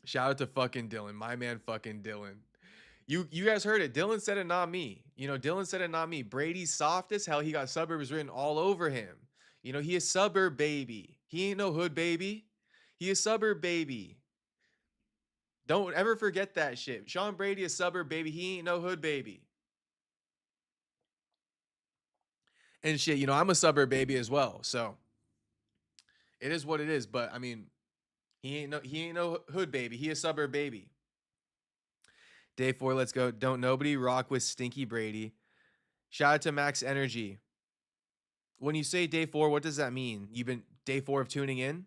Shout out to fucking Dylan. My man fucking Dylan. You guys heard it. Dylan said it, not me. You know, Dylan said it, not me. Brady's soft as hell. He got suburbs written all over him. You know, he is suburb baby. He ain't no hood baby. He is suburb baby. Don't ever forget that shit. Sean Brady is suburb baby. He ain't no hood baby. And shit, you know, I'm a suburb baby as well. So it is what it is. But I mean, he ain't no hood baby. He is suburb baby. Day 4, let's go. Don't nobody rock with Stinky Brady. Shout out to Max Energy. When you say day 4, what does that mean? You've been day 4 of tuning in?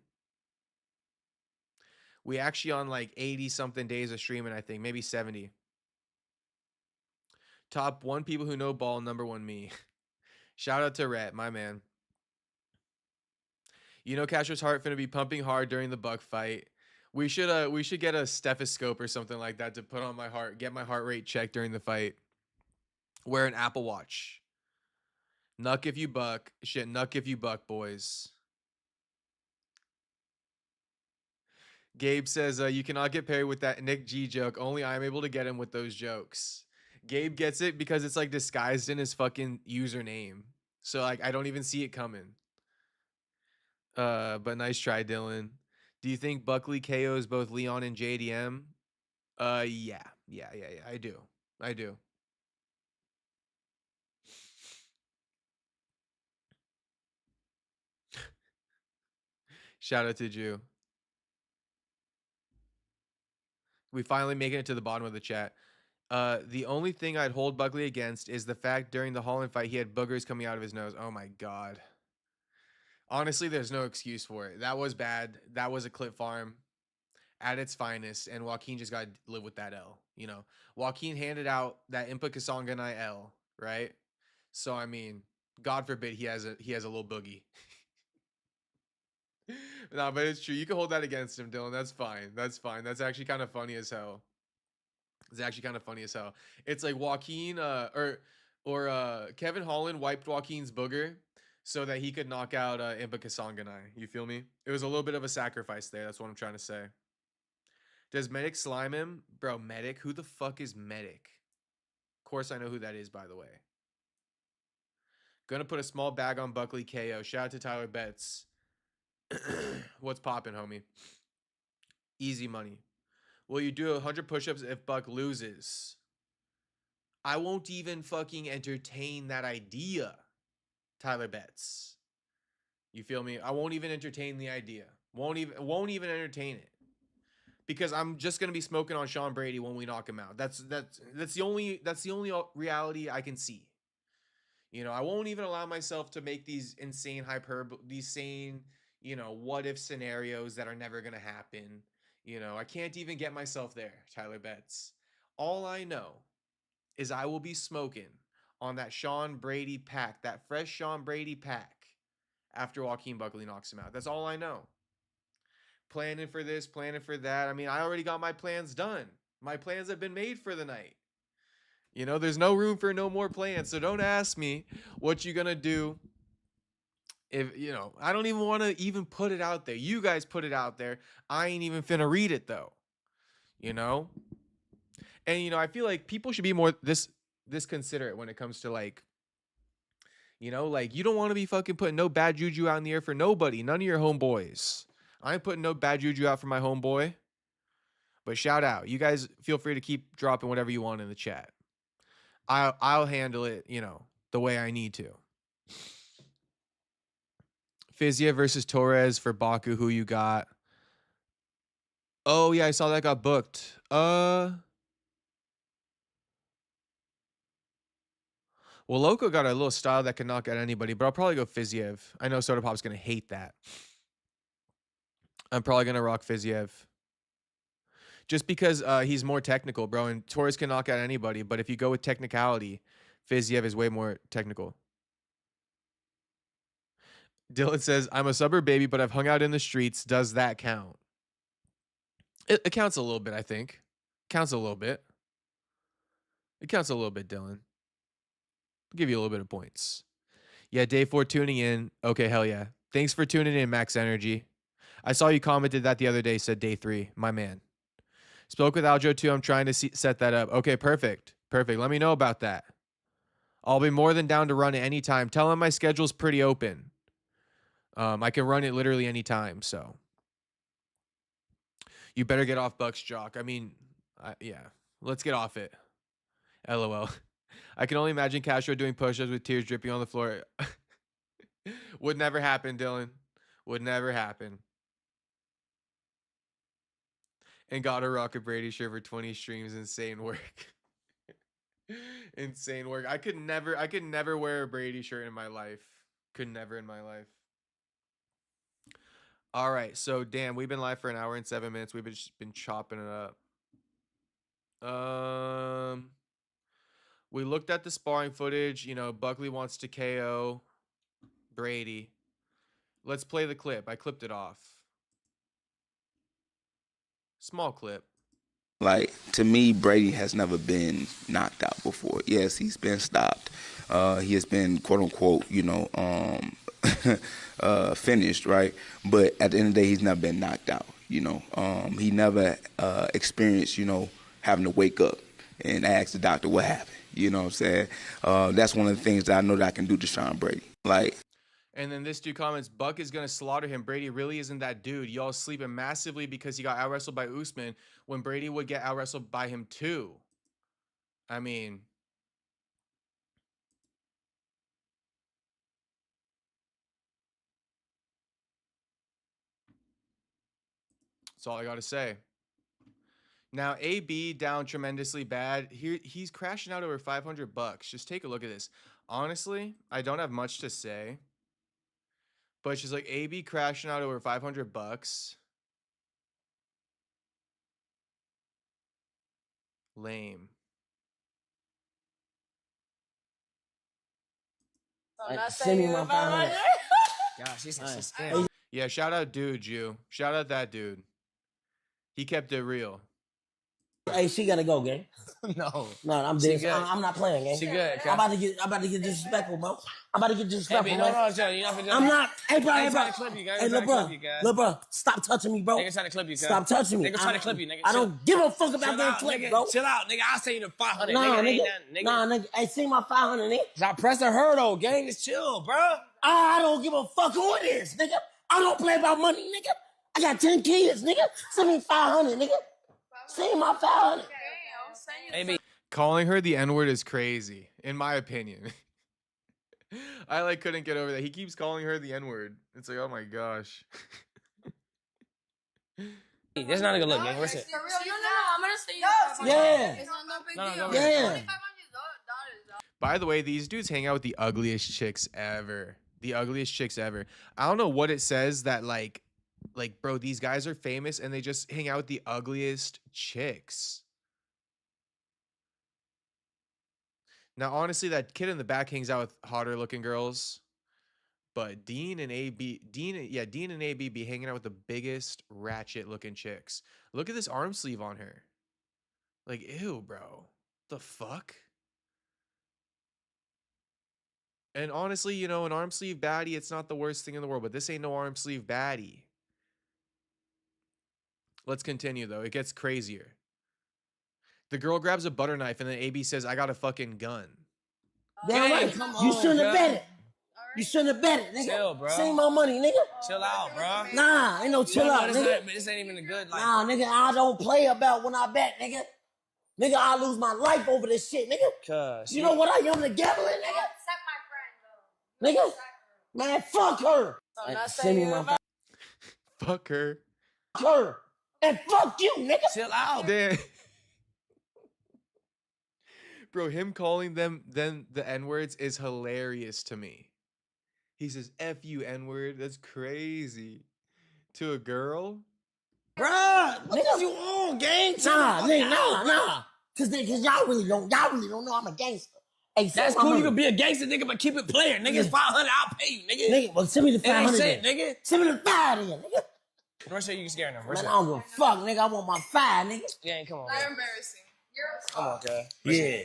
We actually on like 80 something days of streaming, I think, maybe 70. Top 1 people who know ball, number 1 me. Shout out to Rhett, my man. You know Castro's heart finna be pumping hard during the Buck fight. We should get a stethoscope or something like that to put on my heart, get my heart rate checked during the fight. Wear an Apple Watch. Nuck if you buck. Shit, nuck if you buck, boys. Gabe says, you cannot get paired with that Nick G joke. Only I'm able to get him with those jokes. Gabe gets it because it's like disguised in his fucking username. So like I don't even see it coming. But nice try, Dylan. Do you think Buckley KOs both Leon and JDM? Yeah. I do. I do. Shout out to Jew. We finally making it to the bottom of the chat. The only thing I'd hold Buckley against is the fact during the Holland fight he had boogers coming out of his nose. Oh my god. Honestly, there's no excuse for it. That was bad. That was a clip farm at its finest, and Joaquin just got to live with that L. You know, Joaquin handed out that Impa Kasanganai L, right? So I mean, God forbid he has a little boogie. No, but it's true. You can hold that against him, Dylan. That's fine. That's fine. That's actually kind of funny as hell. It's actually kind of funny as hell. It's like Joaquin or Kevin Holland wiped Joaquin's booger so that he could knock out Impa Kasanganai. You feel me? It was a little bit of a sacrifice there. That's what I'm trying to say. Does Medic slime him? Bro, Medic? Who the fuck is Medic? Of course I know who that is, by the way. Gonna put a small bag on Buckley KO. Shout out to Tyler Betts. What's poppin', homie? Easy money. Will you do 100 push-ups if Buck loses? I won't even fucking entertain that idea, Tyler Betts. You feel me? I won't even entertain the idea. Won't even entertain it. Because I'm just gonna be smoking on Sean Brady when we knock him out. That's the only reality I can see. You know, I won't even allow myself to make these insane what if scenarios that are never gonna happen. You know, I can't even get myself there, Tyler Betts. All I know is I will be smoking on that Sean Brady pack, that fresh Sean Brady pack, after Joaquin Buckley knocks him out. That's all I know. Planning for this, planning for that. I mean, I already got my plans done. My plans have been made for the night. You know, there's no room for no more plans. So don't ask me what you're going to do. If, you know, I don't even want to even put it out there. You guys put it out there. I ain't even finna read it though. You know? And, you know, I feel like people should be more this considerate when it comes to like, you know, like you don't want to be fucking putting no bad juju out in the air for nobody. None of your homeboys. I ain't putting no bad juju out for my homeboy. But shout out. You guys feel free to keep dropping whatever you want in the chat. I'll handle it, you know, the way I need to. Fizia versus Torres for Baku. Who you got? Oh yeah, I saw that got booked. Well, Loco got a little style that can knock out anybody, but I'll probably go Fiziev. I know Soda Pop's gonna hate that. I'm probably gonna rock Fiziev. Just because he's more technical, bro, and Torres can knock out anybody. But if you go with technicality, Fiziev is way more technical. Dylan says, I'm a suburb baby, but I've hung out in the streets. Does that count? It counts a little bit, I think. Counts a little bit. It counts a little bit, Dylan. I'll give you a little bit of points. Yeah, day 4 tuning in. Okay, hell yeah. Thanks for tuning in, Max Energy. I saw you commented that the other day, said day 3. My man. Spoke with Aljo too. I'm trying to set that up. Okay, perfect. Perfect. Let me know about that. I'll be more than down to run it anytime. Tell him my schedule's pretty open. I can run it literally anytime, so. You better get off Buck's jock. I mean, yeah. Let's get off it. LOL. I can only imagine Castro doing push-ups with tears dripping on the floor. Would never happen, Dylan. Would never happen. And got a Rocket Brady shirt for 20 streams. Insane work. Insane work. I could never wear a Brady shirt in my life. Could never in my life. All right, so damn, we've been live for an hour and 7 minutes. We've just been chopping it up. We looked at the sparring footage. You know, Buckley wants to KO Brady. Let's play the clip. I clipped it off. Small clip. Like, to me, Brady has never been knocked out before. Yes, he's been stopped. He has been, quote unquote, finished, right? But at the end of the day, he's never been knocked out. He never experienced, having to wake up and ask the doctor what happened. You know what I'm saying? That's one of the things that I know that I can do to Sean Brady. Like, And then this dude comments, Buck is going to slaughter him. Brady really isn't that dude. Y'all sleeping massively because he got out-wrestled by Usman when Brady would get out-wrestled by him too. I mean, that's all I got to say. Now, AB down tremendously bad. He's crashing out over 500 bucks. Just take a look at this. Honestly, I don't have much to say. But she's like, AB crashing out over 500 bucks. Lame. Send me my 500. Gosh, she's scared. Yeah, shout out dude, you. Shout out that dude. He kept it real. Hey, she gotta go, gang. No, I'm dead. I'm not playing, gang. she good. I'm about to get disrespectful, bro. I'm about to get disrespectful, Hey, bro. I'm not. Hey, bro. Hey, look, bro. Stop touching me, bro. Nigga trying to clip you, guys. Stop touching me. Nigga trying to clip you, nigga. I don't give a fuck about getting clipped, bro. Chill out, nigga. I'll send you the 500. Nah, nigga. nigga. Hey, see my 500, nigga. Stop pressing her, though, gang. Just chill, bro. I don't give a fuck who it is, nigga. I don't play about money, nigga. I got 10 kids, nigga. Send me 500, nigga. Send my 500. Maybe. Calling her the N-word is crazy, in my opinion. I couldn't get over that. He keeps calling her the N-word. It's like, oh my gosh. That's not a good look, gang. Where's it? No, I'm gonna say Yeah. It's not no big No, deal. yeah. $2,500. By the way, these dudes hang out with the ugliest chicks ever. The ugliest chicks ever. I don't know what it says that like, bro, these guys are famous and they just hang out with the ugliest chicks. Now, honestly, that kid in the back hangs out with hotter looking girls. But Dean and AB be hanging out with the biggest ratchet looking chicks. Look at this arm sleeve on her. Like, ew, bro. The fuck? And honestly, an arm sleeve baddie, it's not the worst thing in the world, but this ain't no arm sleeve baddie. Let's continue, though. It gets crazier. The girl grabs a butter knife, and then AB says, I got a fucking gun. Damn right. You shouldn't have bet it. You shouldn't have bet it, nigga. Chill, bro. Send my money, nigga. Chill out, bro. Nah, ain't no chill out, nigga. This ain't even a good, like. Nah, nigga, I don't play about when I bet, nigga. Nigga, I lose my life over this shit, nigga. Cuz. You know what I am to gambling, nigga? Except my friend, though. Nigga, man, fuck her. Send me my Fuck her. her. And fuck you, nigga. Chill out. Damn. Bro, him calling them then the N-words is hilarious to me. He says, F you, N-word. That's crazy. To a girl? Bruh, What is you on, gang? Nah. Cause y'all really don't know I'm a gangster. Hey, That's cool. You can be a gangster, nigga, but keep it playing. Nigga, it's 500. I'll pay you, nigga. Nigga, well, send me the It ain't 500 shit, then. nigga. Send me the 5 then, nigga. Where's you scaring them? Man, I don't give a fuck, nigga. I want my 5, nigga. Yeah, come on. You're Man. embarrassing. Come on, cuz. Yeah.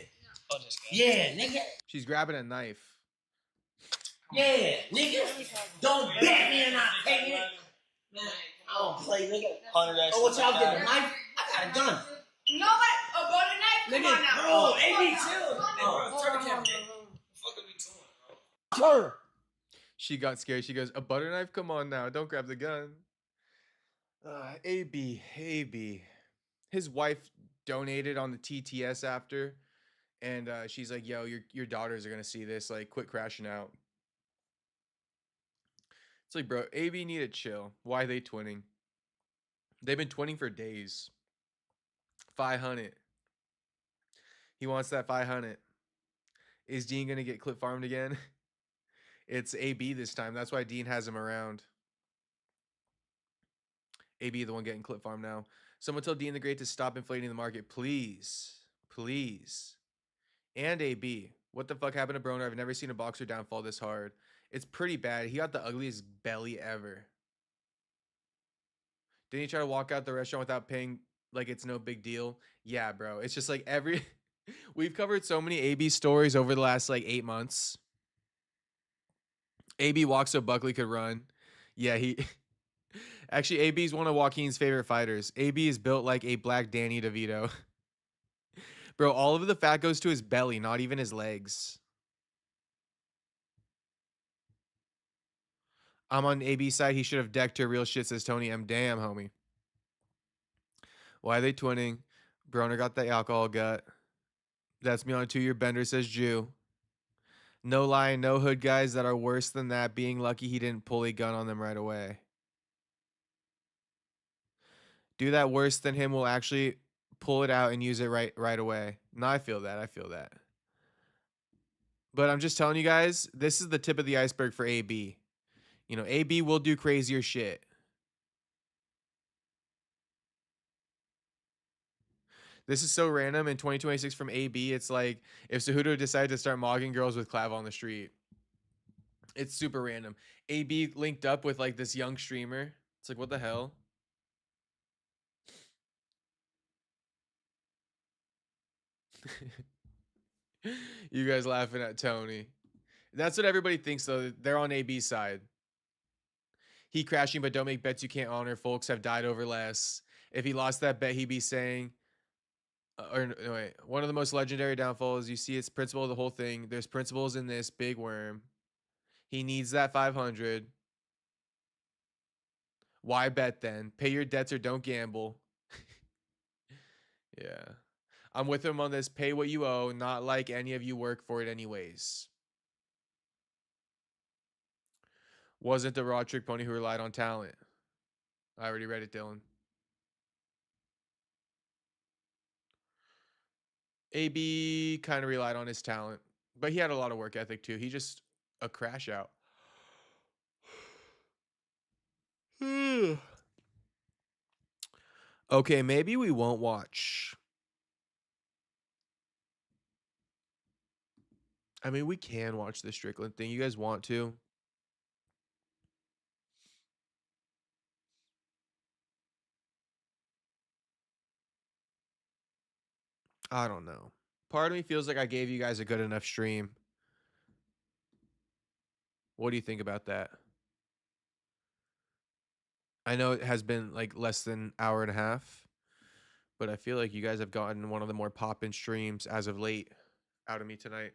Oh, just Yeah, nigga. She's grabbing a knife. Yeah, nigga. Don't bet me and I pay it. Man, I don't play, nigga. 100 Oh, what y'all get, a knife? I got a gun. No, but a butter knife? Come on now. Bro, AB, chill. Bro, turn the camera. Fuck are we doing, bro? Her. She got scared. She goes, a butter knife? Come on now. Don't grab the gun. AB. His wife donated on the TTS after. And she's like, yo, your daughters are going to see this. Like, quit crashing out. It's like, bro, AB need to chill. Why are they twinning? They've been twinning for days. 500. He wants that 500. Is Dean going to get clip farmed again? It's AB this time. That's why Dean has him around. AB the one getting clip farmed now. Someone tell Dean the Great to stop inflating the market. Please. Please. And AB. What the fuck happened to Broner? I've never seen a boxer downfall this hard. It's pretty bad. He got the ugliest belly ever. Didn't he try to walk out the restaurant without paying like it's no big deal. Yeah, bro. It's just like we've covered so many AB stories over the last like 8 months. AB walks so Buckley could run. Yeah, he actually AB's one of Joaquin's favorite fighters. AB is built like a black Danny DeVito. Bro, all of the fat goes to his belly, not even his legs. I'm on AB's side. He should have decked her. Real shit, says Tony M. Damn, homie. Why are they twinning? Broner got the alcohol gut. That's me on a 2-year bender, says Jew. No lie, no hood guys that are worse than that. Being lucky he didn't pull a gun on them right away. Do that worse than him will actually pull it out and use it right away. No, I feel that. I feel that. But I'm just telling you guys, this is the tip of the iceberg for AB. You know, AB will do crazier shit. This is so random in 2026 from AB. It's like if Cejudo decided to start mogging girls with Clav on the street. It's super random. AB linked up with like this young streamer. It's like, what the hell? You guys laughing at Tony. That's what everybody thinks, though. They're on AB's side. He crashing, but don't make bets you can't honor. Folks have died over less. If he lost that bet, he'd be saying, or no, wait, one of the most legendary downfalls. You see, it's principle of the whole thing. There's principles in this big worm. He needs that 500. Why bet then? Pay your debts or don't gamble. Yeah. I'm with him on this. Pay what you owe, not like any of you work for it anyways. Wasn't the raw trick pony who relied on talent. I already read it, Dylan. AB kind of relied on his talent, but he had a lot of work ethic too. He just a crash out. Okay, maybe we won't watch. I mean, we can watch the Strickland thing. You guys want to? I don't know. Part of me feels like I gave you guys a good enough stream. What do you think about that? I know it has been like less than an hour and a half, but I feel like you guys have gotten one of the more poppin' streams as of late out of me tonight.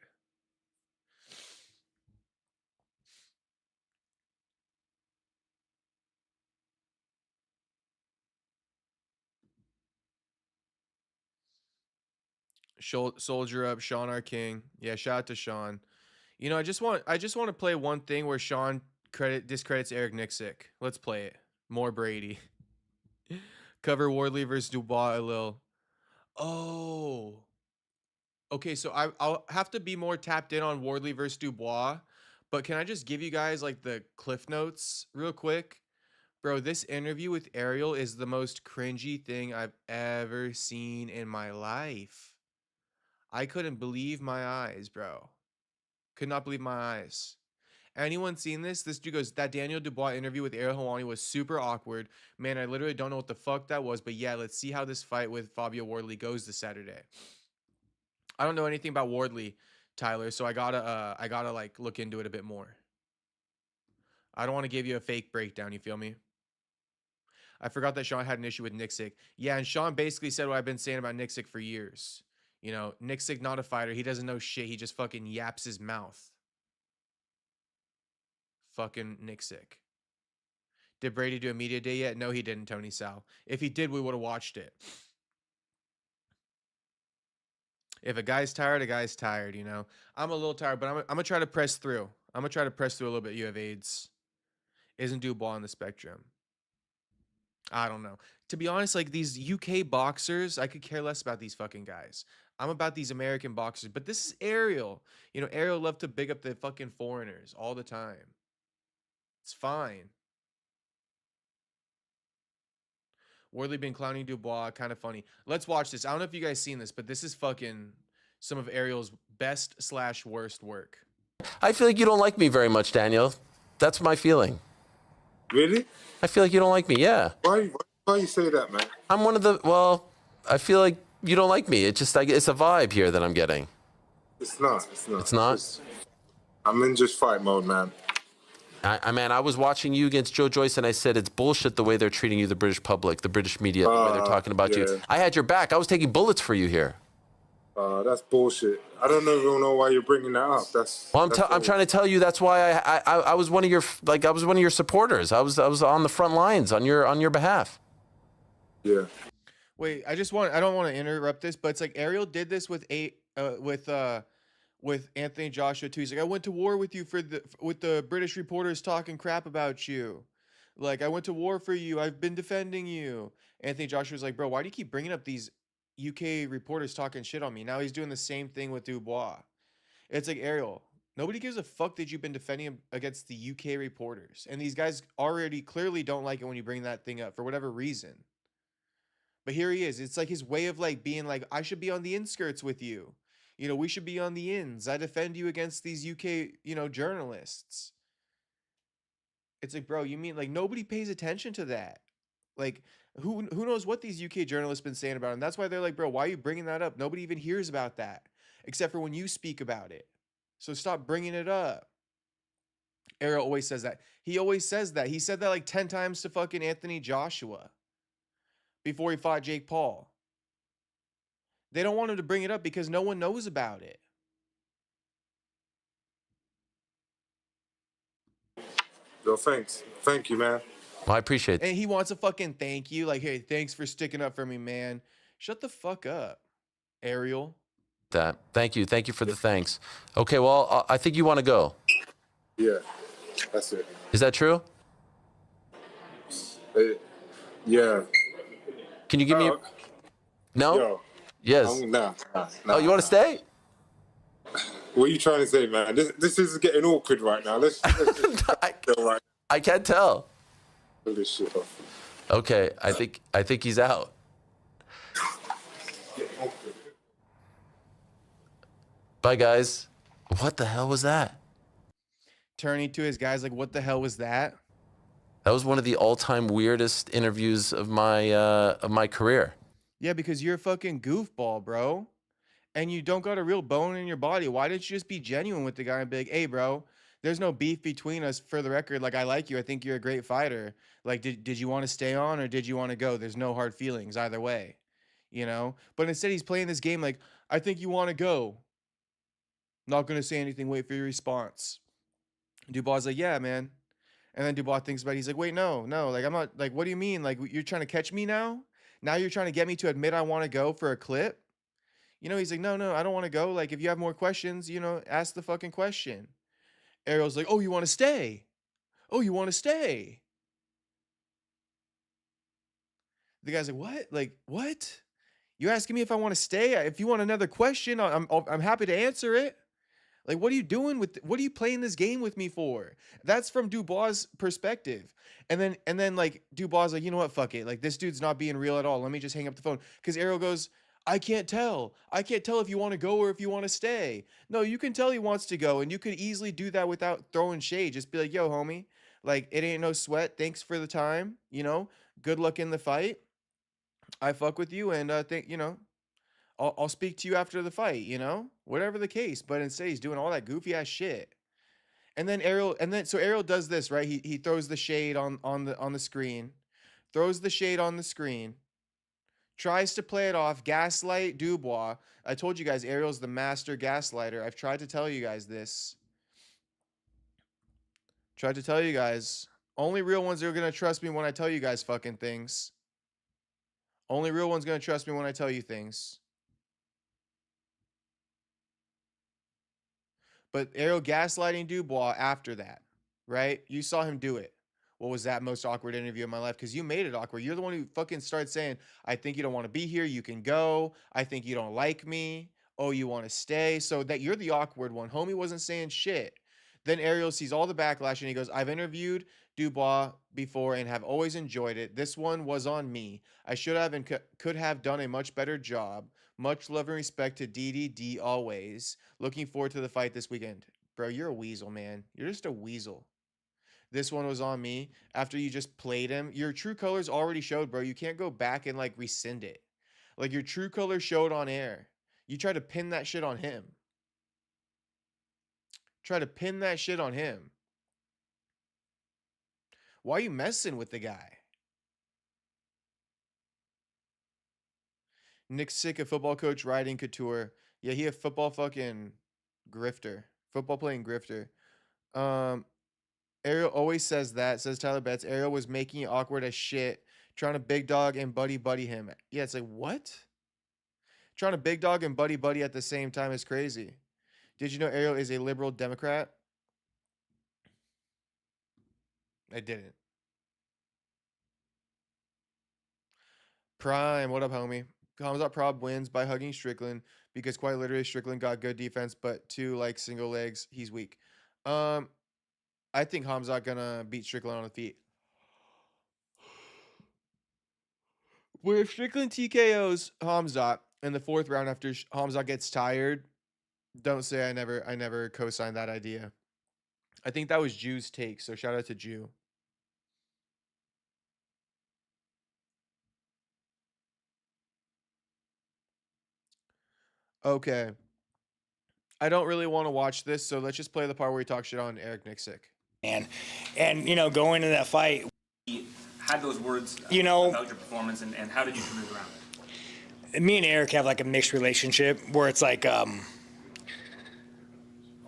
Soldier up, Sean our king. Yeah, shout out to Sean. You know, I just want to play one thing where Sean discredits Eric Nixick. Let's play it. More Brady. Cover Wardley versus Dubois a little. Oh. Okay, so I'll have to be more tapped in on Wardley versus Dubois, but can I just give you guys like the cliff notes real quick? Bro, this interview with Ariel is the most cringy thing I've ever seen in my life. I couldn't believe my eyes, bro. Could not believe my eyes. Anyone seen this? This dude goes, that Daniel Dubois interview with Ariel Helwani was super awkward. Man, I literally don't know what the fuck that was, but yeah, let's see how this fight with Fabio Wardley goes this Saturday. I don't know anything about Wardley, Tyler, so I gotta like look into it a bit more. I don't want to give you a fake breakdown, you feel me? I forgot that Sean had an issue with Nixick. Yeah, and Sean basically said what I've been saying about Nixick for years. You know, Nixick not a fighter. He doesn't know shit. He just fucking yaps his mouth. Fucking Nixick. Did Brady do a media day yet? No, he didn't, Tony Sal. If he did, we would have watched it. If a guy's tired, a guy's tired, you know. I'm a little tired, but I'm going to try to press through. I'm going to try to press through a little bit. You have AIDS. Isn't Dubois on the spectrum? I don't know. To be honest, like these UK boxers, I could care less about these fucking guys. I'm about these American boxers. But this is Ariel. You know, Ariel loved to big up the fucking foreigners all the time. It's fine. Wardley been clowning Dubois. Kind of funny. Let's watch this. I don't know if you guys seen this, but this is fucking some of Ariel's best/worst work. I feel like you don't like me very much, Daniel. That's my feeling. Really? I feel like you don't like me, yeah. Why you say that, man? I'm one of the, well, I feel like you don't like me. It's just it's a vibe here that I'm getting. It's not. It's not? I'm in just fight mode, man. Man, I was watching you against Joe Joyce, and I said it's bullshit the way they're treating you, the British public, the British media, the way they're talking about you. I had your back. I was taking bullets for you here. That's bullshit. I don't even know why you're bringing that up. I'm trying to tell you that's why I was one of your supporters. I was on the front lines on your behalf. Yeah. Wait, I don't want to interrupt this, but it's like Ariel did this with Anthony Joshua too. He's like, I went to war with you with the British reporters talking crap about you. Like, I went to war for you. I've been defending you. Anthony Joshua's like, bro, why do you keep bringing up these UK reporters talking shit on me? Now he's doing the same thing with Dubois. It's like, Ariel, nobody gives a fuck that you've been defending him against the UK reporters. And these guys already clearly don't like it when you bring that thing up for whatever reason. But here he is. It's like his way of like being like, I should be on the inskirts with you. You know, we should be on the ins. I defend you against these UK, journalists. It's like, bro, you mean like nobody pays attention to that? Like, who knows what these UK journalists been saying about him? That's why they're like, bro, why are you bringing that up? Nobody even hears about that except for when you speak about it. So stop bringing it up. Ariel always says that. He always says that. He said that like 10 times to fucking Anthony Joshua before he fought Jake Paul. They don't want him to bring it up because no one knows about it. Yo, thanks. Thank you, man. Well, I appreciate it. And he wants a fucking thank you. Like, hey, thanks for sticking up for me, man. Shut the fuck up, Ariel. That. Thank you. Thank you for the thanks. Okay, well, I think you want to go. Yeah, that's it. Is that true? Yeah. Can you give me No? Yo. Yes. Nah. Oh, you want to stay? What are you trying to say, man? This is getting awkward right now. Let's I can't tell. pull this shit off. Okay, I think he's out. Bye, guys. What the hell was that? Turning to his guys like, what the hell was that? That was one of the all-time weirdest interviews of my career. Yeah, because you're a fucking goofball, bro. And you don't got a real bone in your body. Why didn't you just be genuine with the guy and be like, hey, bro, there's no beef between us, for the record. Like, I like you. I think you're a great fighter. Like, did you want to stay on or did you want to go? There's no hard feelings either way, But instead he's playing this game like, I think you want to go. Not going to say anything. Wait for your response. Dubois like, yeah, man. And then Dubois thinks about it. He's like, wait, no. Like, I'm not, like, what do you mean? Like, you're trying to catch me now? Now you're trying to get me to admit I want to go for a clip? He's like, no, I don't want to go. Like, if you have more questions, ask the fucking question. Ariel's like, oh, you want to stay? Oh, you want to stay? The guy's like, what? Like, what? You asking me if I want to stay? If you want another question, I'm happy to answer it. Like, what are you doing what are you playing this game with me for? That's from Dubois' perspective. And then like Dubois like, you know what? Fuck it. Like, this dude's not being real at all. Let me just hang up the phone. Because Ariel goes, I can't tell if you want to go or if you want to stay. No, you can tell he wants to go, and you could easily do that without throwing shade. Just be like, yo, homie, like, it ain't no sweat. Thanks for the time. Good luck in the fight. I fuck with you, and I'll speak to you after the fight, whatever the case. But instead he's doing all that goofy ass shit. And then Ariel does this, right? He throws the shade on the screen, throws the shade on the screen, tries to play it off, gaslight Dubois. I told you guys, Ariel's the master gaslighter. I've tried to tell you guys this. Tried to tell you guys. Only real ones are gonna trust me when I tell you guys fucking things. Only real one's gonna trust me when I tell you things. But Ariel gaslighting Dubois after that, right? You saw him do it. What was that most awkward interview of my life? Because you made it awkward. You're the one who fucking started saying, I think you don't want to be here. You can go. I think you don't like me. Oh, you want to stay. So that you're the awkward one. Homie wasn't saying shit. Then Ariel sees all the backlash and he goes, I've interviewed Dubois before and have always enjoyed it. This one was on me. I should have and could have done a much better job. Much love and respect to DDD always. Looking forward to the fight this weekend. Bro, you're a weasel, man. You're just a weasel. This one was on me. After you just played him, your true colors already showed, bro. You can't go back and like rescind it. Like your true color showed on air. You try to pin that shit on him. Try to pin that shit on him. Why are you messing with the guy? Nick Sick, a football coach riding couture. Yeah, he a football fucking grifter. Football playing grifter. Ariel always says that, says Tyler Betts. Ariel was making it awkward as shit, trying to big dog and buddy him. Yeah, it's like, what? Trying to big dog and buddy at the same time is crazy. Did you know Ariel is a liberal Democrat? I didn't. Prime, what up, homie? Khamzat Prob wins by hugging Strickland because quite literally Strickland got good defense, but two like single legs, he's weak. I think Khamzat gonna beat Strickland on the feet. Where if Strickland TKOs Khamzat in the 4th round after Khamzat gets tired, don't say I never co-signed that idea. I think that was Jew's take, so shout out to Jew. Okay. I don't really want to watch this, so let's just play the part where he talks shit on Eric Nixick. And you know, going into that fight, He had those words You know- about your performance, and how did you turn it around? me and Eric have like a mixed relationship where it's like, I'll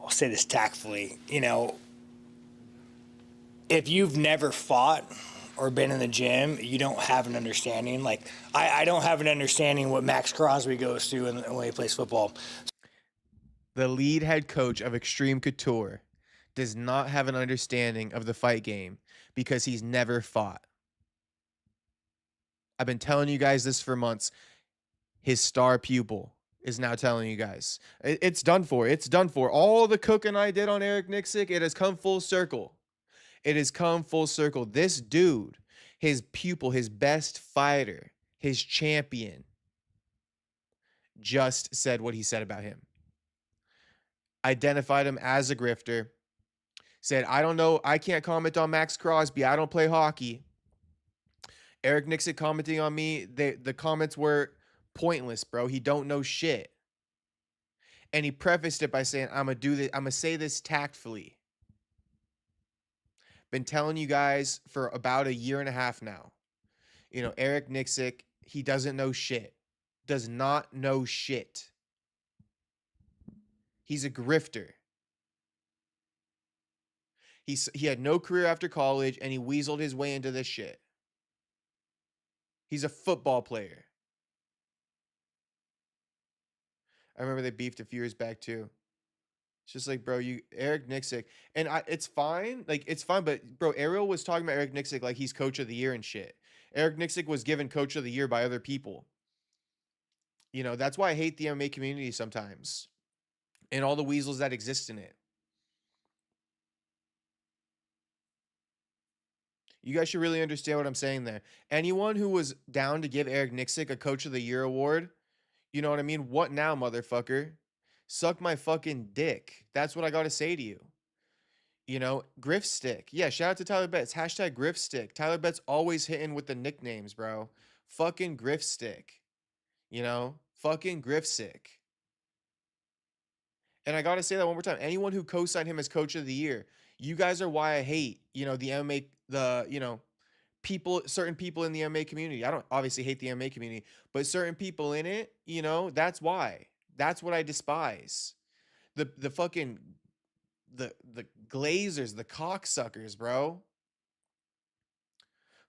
say this tactfully, you know, if you've never fought or been in the gym, you don't have an understanding. Like, I don't have an understanding what Max Crosby goes through when he plays football. The lead head coach of Extreme Couture does not have an understanding of the fight game because he's never fought. I've been telling you guys this for months. His star pupil is now telling you guys. It's done for. It's done for. All the cooking I did on Eric Nixick, it has come full circle. It has come full circle. This dude, his pupil, his best fighter, his champion, just said what he said about him. Identified him as a grifter. Said, I don't know. I can't comment on Max Crosby. I don't play hockey. Eric Nixick commenting on me. The comments were pointless, bro. He don't know shit. And he prefaced it by saying, I'm going to do this. I'm going to say this tactfully. Been telling you guys for about 1.5 years now. You know, Eric Nixick, he doesn't know shit. Does not know shit. He's a grifter. He had no career after college, and he weaseled his way into this shit. He's a football player. I remember they beefed a few years back too. It's just like, bro, Eric Nixick, and it's fine, like it's fine, but bro, Ariel was talking about Eric Nixick like he's coach of the year and shit. Eric Nixick was given coach of the year by other people. You know, that's why I hate the MMA community sometimes, and all the weasels that exist in it. You guys should really understand what I'm saying there. Anyone who was down to give Eric Nixick a Coach of the Year award, you know what I mean? What now, motherfucker? Suck my fucking dick. That's what I got to say to you. You know, Griff Stick. Yeah, shout out to Tyler Betts. Hashtag Griff Stick. Tyler Betts always hitting with the nicknames, bro. Fucking Griff Stick. You know? Fucking Griff Stick. And I got to say that one more time. Anyone who co-signed him as Coach of the Year, you guys are why I hate, you know, the MMA, you know, people, certain people in the MMA community. I don't obviously hate the MMA community, but certain people in it, you know, that's why. That's what I despise. The fucking, the glazers, the cocksuckers, bro.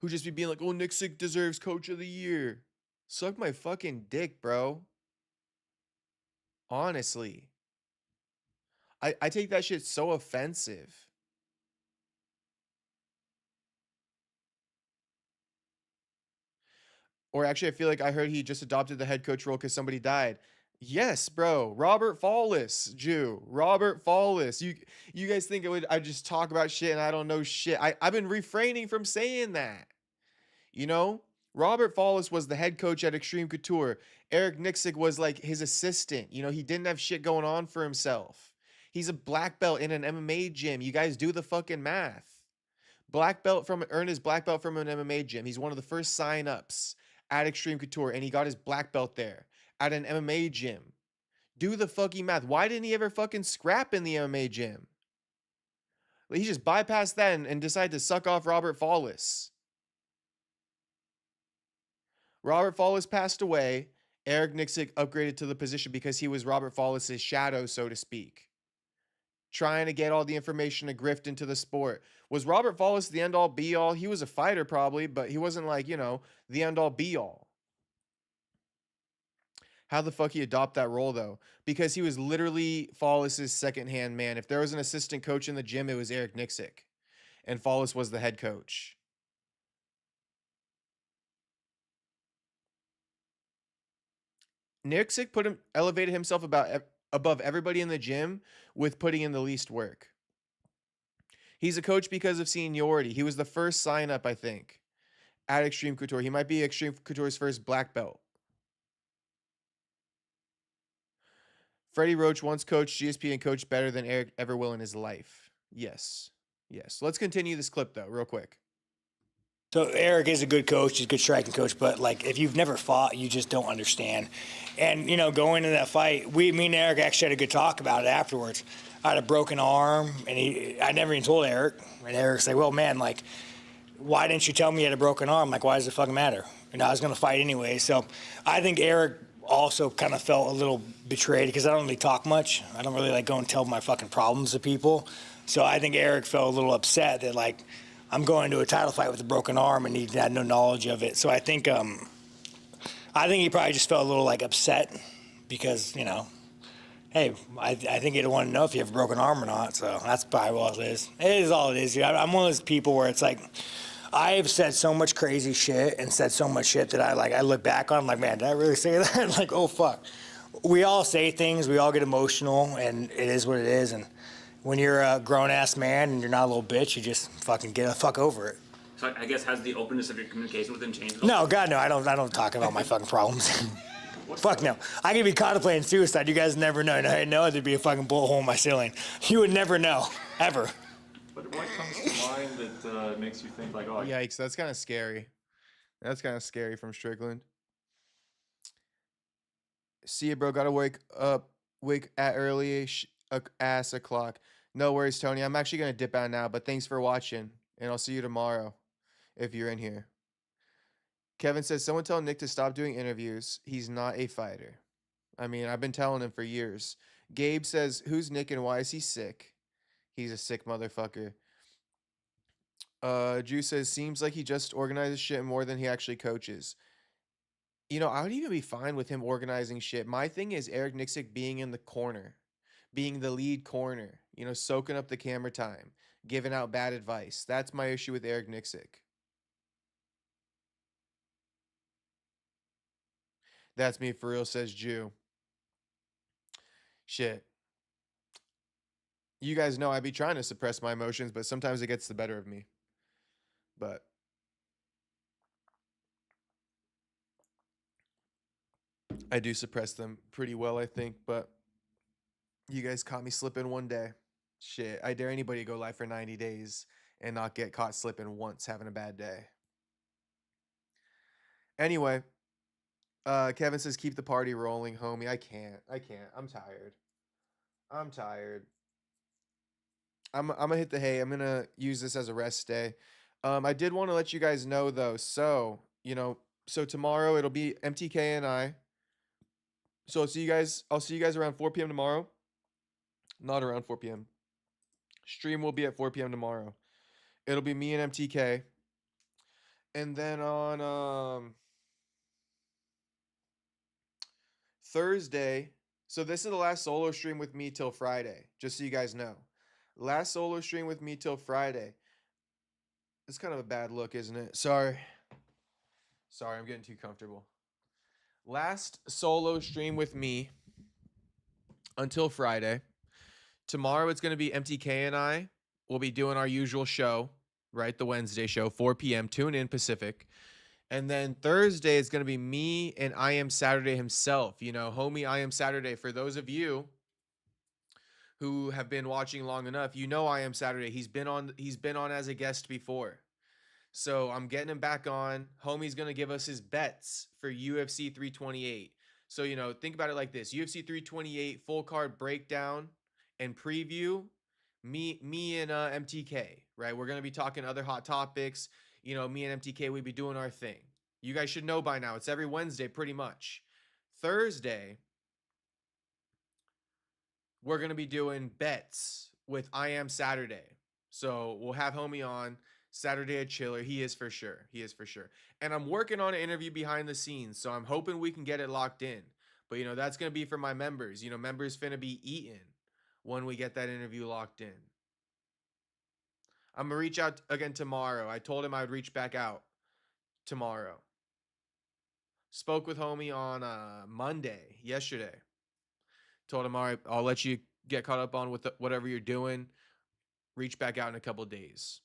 Who just be being like, oh, Nixick deserves Coach of the Year. Suck my fucking dick, bro. Honestly. I take that shit so offensive. Or actually, I feel like I heard he just adopted the head coach role because somebody died. Yes, bro. Robert Fallis, Jew. Robert Fallis. You guys think I just talk about shit and I don't know shit. I've been refraining from saying that. You know? Robert Fallis was the head coach at Extreme Couture. Eric Nixick was like his assistant. You know, he didn't have shit going on for himself. He's a black belt in an MMA gym. You guys do the fucking math. Earned his black belt from an MMA gym. He's one of the first sign-ups at Extreme Couture and he got his black belt there at an MMA gym. Do the fucking math. Why didn't he ever fucking scrap in the MMA gym? Like, he just bypassed that and decided to suck off Robert Fawless. Robert Fawless passed away. Eric Nixick upgraded to the position because he was Robert Fawless's shadow, so to speak. Trying to get all the information to grift into the sport. Was Robert Fawless the end all be all? He was a fighter probably, but he wasn't like, you know, the end all be all. How the fuck he adopt that role though? Because he was literally Fawless's second-hand man. If there was an assistant coach in the gym, it was Eric Nixick. And Fawless was the head coach. Nixick elevated himself above everybody in the gym with putting in the least work. He's a coach because of seniority. He was the first sign up, I think, at Extreme Couture. He might be Extreme Couture's first black belt. Freddie Roach once coached GSP and coached better than Eric ever will in his life. Yes. Yes. Let's continue this clip though, real quick. So Eric is a good coach. He's a good striking coach. But, like, if you've never fought, you just don't understand. And, you know, going into that fight, me and Eric actually had a good talk about it afterwards. I had a broken arm, and I never even told Eric. And Eric's like, well, man, like, why didn't you tell me you had a broken arm? Like, why does it fucking matter? And I was going to fight anyway. So I think Eric also kind of felt a little betrayed because I don't really talk much. I don't really, like, go and tell my fucking problems to people. So I think Eric felt a little upset that, like, I'm going to a title fight with a broken arm and he had no knowledge of it. So I think he probably just felt a little like upset because, you know, hey, I think he'd want to know if you have a broken arm or not. So that's probably all it is. It is all it is. I'm one of those people where it's like I've said so much crazy shit and said so much shit that I look back on, I'm like, man, did I really say that? Like, oh, fuck. We all say things. We all get emotional, and it is what it is. And when you're a grown-ass man and you're not a little bitch, you just fucking get the fuck over it. So I guess has the openness of your communication with him changed? No, God, no. I don't talk about my fucking problems. Fuck no. I could be contemplating suicide. You guys never know. I know there'd be a fucking bullet hole in my ceiling. You would never know, ever. But what comes to mind that makes you think like, oh, Yikes, that's kind of scary. That's kind of scary from Strickland. See you, bro. Gotta wake at early ass o'clock. No worries, Tony. I'm actually gonna dip out now, but thanks for watching, and I'll see you tomorrow if you're in here. Kevin says, someone tell Nick to stop doing interviews. He's not a fighter. I mean, I've been telling him for years. Gabe says, who's Nick and why is he sick? He's a sick motherfucker. Drew says, seems like he just organizes shit more than he actually coaches. You know, I would even be fine with him organizing shit. My thing is Eric Nixick being in the corner, being the lead corner, you know, soaking up the camera time, giving out bad advice. That's my issue with Eric Nixick. That's me for real, says Jew. Shit. You guys know I be trying to suppress my emotions, but sometimes it gets the better of me. But I do suppress them pretty well, I think. But you guys caught me slipping one day. Shit, I dare anybody to go live for 90 days and not get caught slipping once having a bad day. Anyway, Kevin says, keep the party rolling, homie. I can't. I'm tired. I'm gonna hit the hay. I'm gonna use this as a rest day. I did want to let you guys know though. So, you know, so tomorrow it'll be MTK and I. So I'll see you guys around 4 p.m. tomorrow. Not around 4 p.m. Stream will be at 4 p.m. tomorrow. It'll be me and MTK. And then on Thursday, so this is the last solo stream with me till Friday, just so you guys know. Last solo stream with me till Friday. It's kind of a bad look, isn't it? Sorry, I'm getting too comfortable. Last solo stream with me until Friday. Tomorrow it's going to be MTK and I. We'll be doing our usual show, right? The Wednesday show, 4 p.m. Tune in Pacific. And then Thursday is going to be me and I Am Saturday himself. You know, homie I Am Saturday. For those of you who have been watching long enough, you know I Am Saturday. He's been on as a guest before. So I'm getting him back on. Homie's going to give us his bets for UFC 328. So, you know, think about it like this. UFC 328 full card breakdown and preview. Me and MTK, right? We're going to be talking other hot topics. You know, me and MTK, we be doing our thing. You guys should know by now. It's every Wednesday pretty much. Thursday, we're going to be doing bets with I Am Saturday. So we'll have homie on Saturday at Chiller. He is for sure. He is for sure. And I'm working on an interview behind the scenes. So I'm hoping we can get it locked in. But, you know, that's going to be for my members. You know, members finna be eating when we get that interview locked in. I'm going to reach out again tomorrow. I told him I would reach back out tomorrow. Spoke with homie on Monday, yesterday. Told him, all right, I'll let you get caught up on with whatever you're doing. Reach back out in a couple days.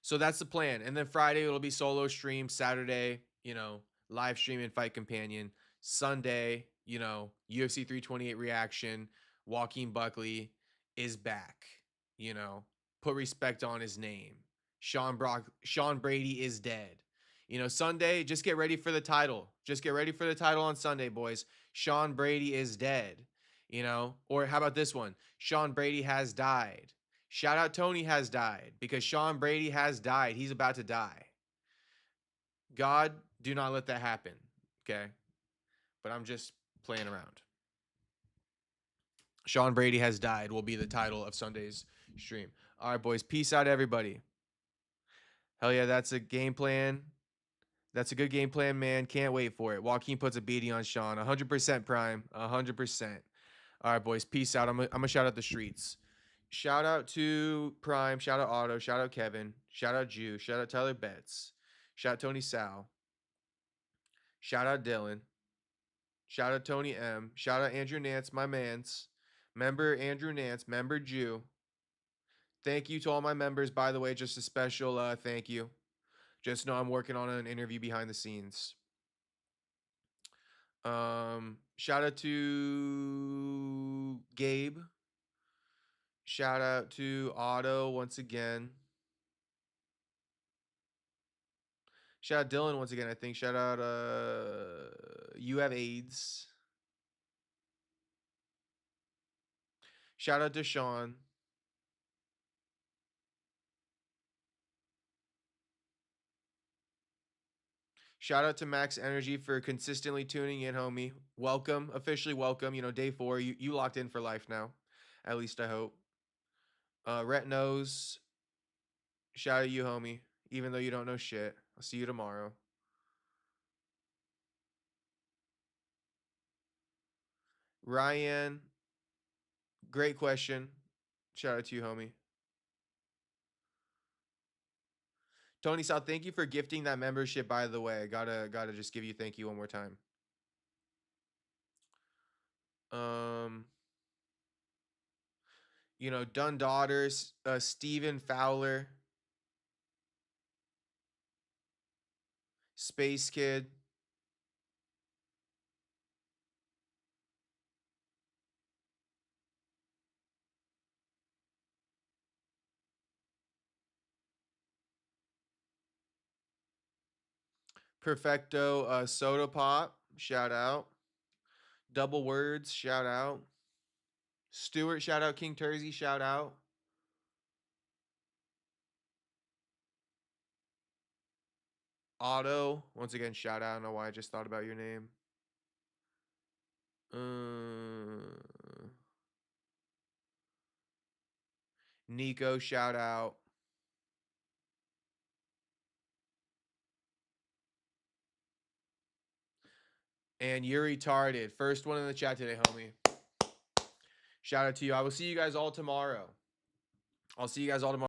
So that's the plan. And then Friday, it'll be solo stream. Saturday, you know, live stream and fight companion. Sunday, you know, UFC 328 reaction. Joaquin Buckley is back. You know, put respect on his name. Sean Brady is dead. You know, Sunday, just get ready for the title. Just get ready for the title on Sunday, boys. Sean Brady is dead. You know, or how about this one? Sean Brady has died. Shout out Tony has died because Sean Brady has died. He's about to die. God, do not let that happen. Okay. But I'm just playing around. Sean Brady has died will be the title of Sunday's stream. All right, boys. Peace out, everybody. Hell yeah, that's a game plan. That's a good game plan, man. Can't wait for it. Joaquin puts a beating on Sean. 100% Prime. 100%. All right, boys. Peace out. I'm going to shout out the streets. Shout out to Prime. Shout out Otto. Shout out Kevin. Shout out Jew. Shout out Tyler Betts. Shout out Tony Sal. Shout out Dylan. Shout out Tony M. Shout out Andrew Nance, my mans. Member Andrew Nance. Member Jew. Thank you to all my members, by the way. Just a special thank you. Just know I'm working on an interview behind the scenes. Shout out to Gabe. Shout out to Otto once again. Shout out Dylan once again, I think. Shout out You Have AIDS. Shout out to Sean. Shout out to Max Energy for consistently tuning in, homie. Welcome, officially welcome. You know, day 4, you locked in for life now. At least I hope. Rhett knows. Shout out to you, homie. Even though you don't know shit. I'll see you tomorrow. Ryan, great question. Shout out to you, homie. Tony Sal, thank you for gifting that membership, by the way. Gotta just give you thank you one more time. You know, Dunn Daughters, Steven Fowler, Space Kid. Perfecto, Soda Pop, shout out. Double Words, shout out. Stewart, shout out. King Tersey, shout out. Otto, once again, shout out. I don't know why I just thought about your name. Nico, shout out. And you're retarded. First one in the chat today, homie. Shout out to you. I will see you guys all tomorrow. I'll see you guys all tomorrow.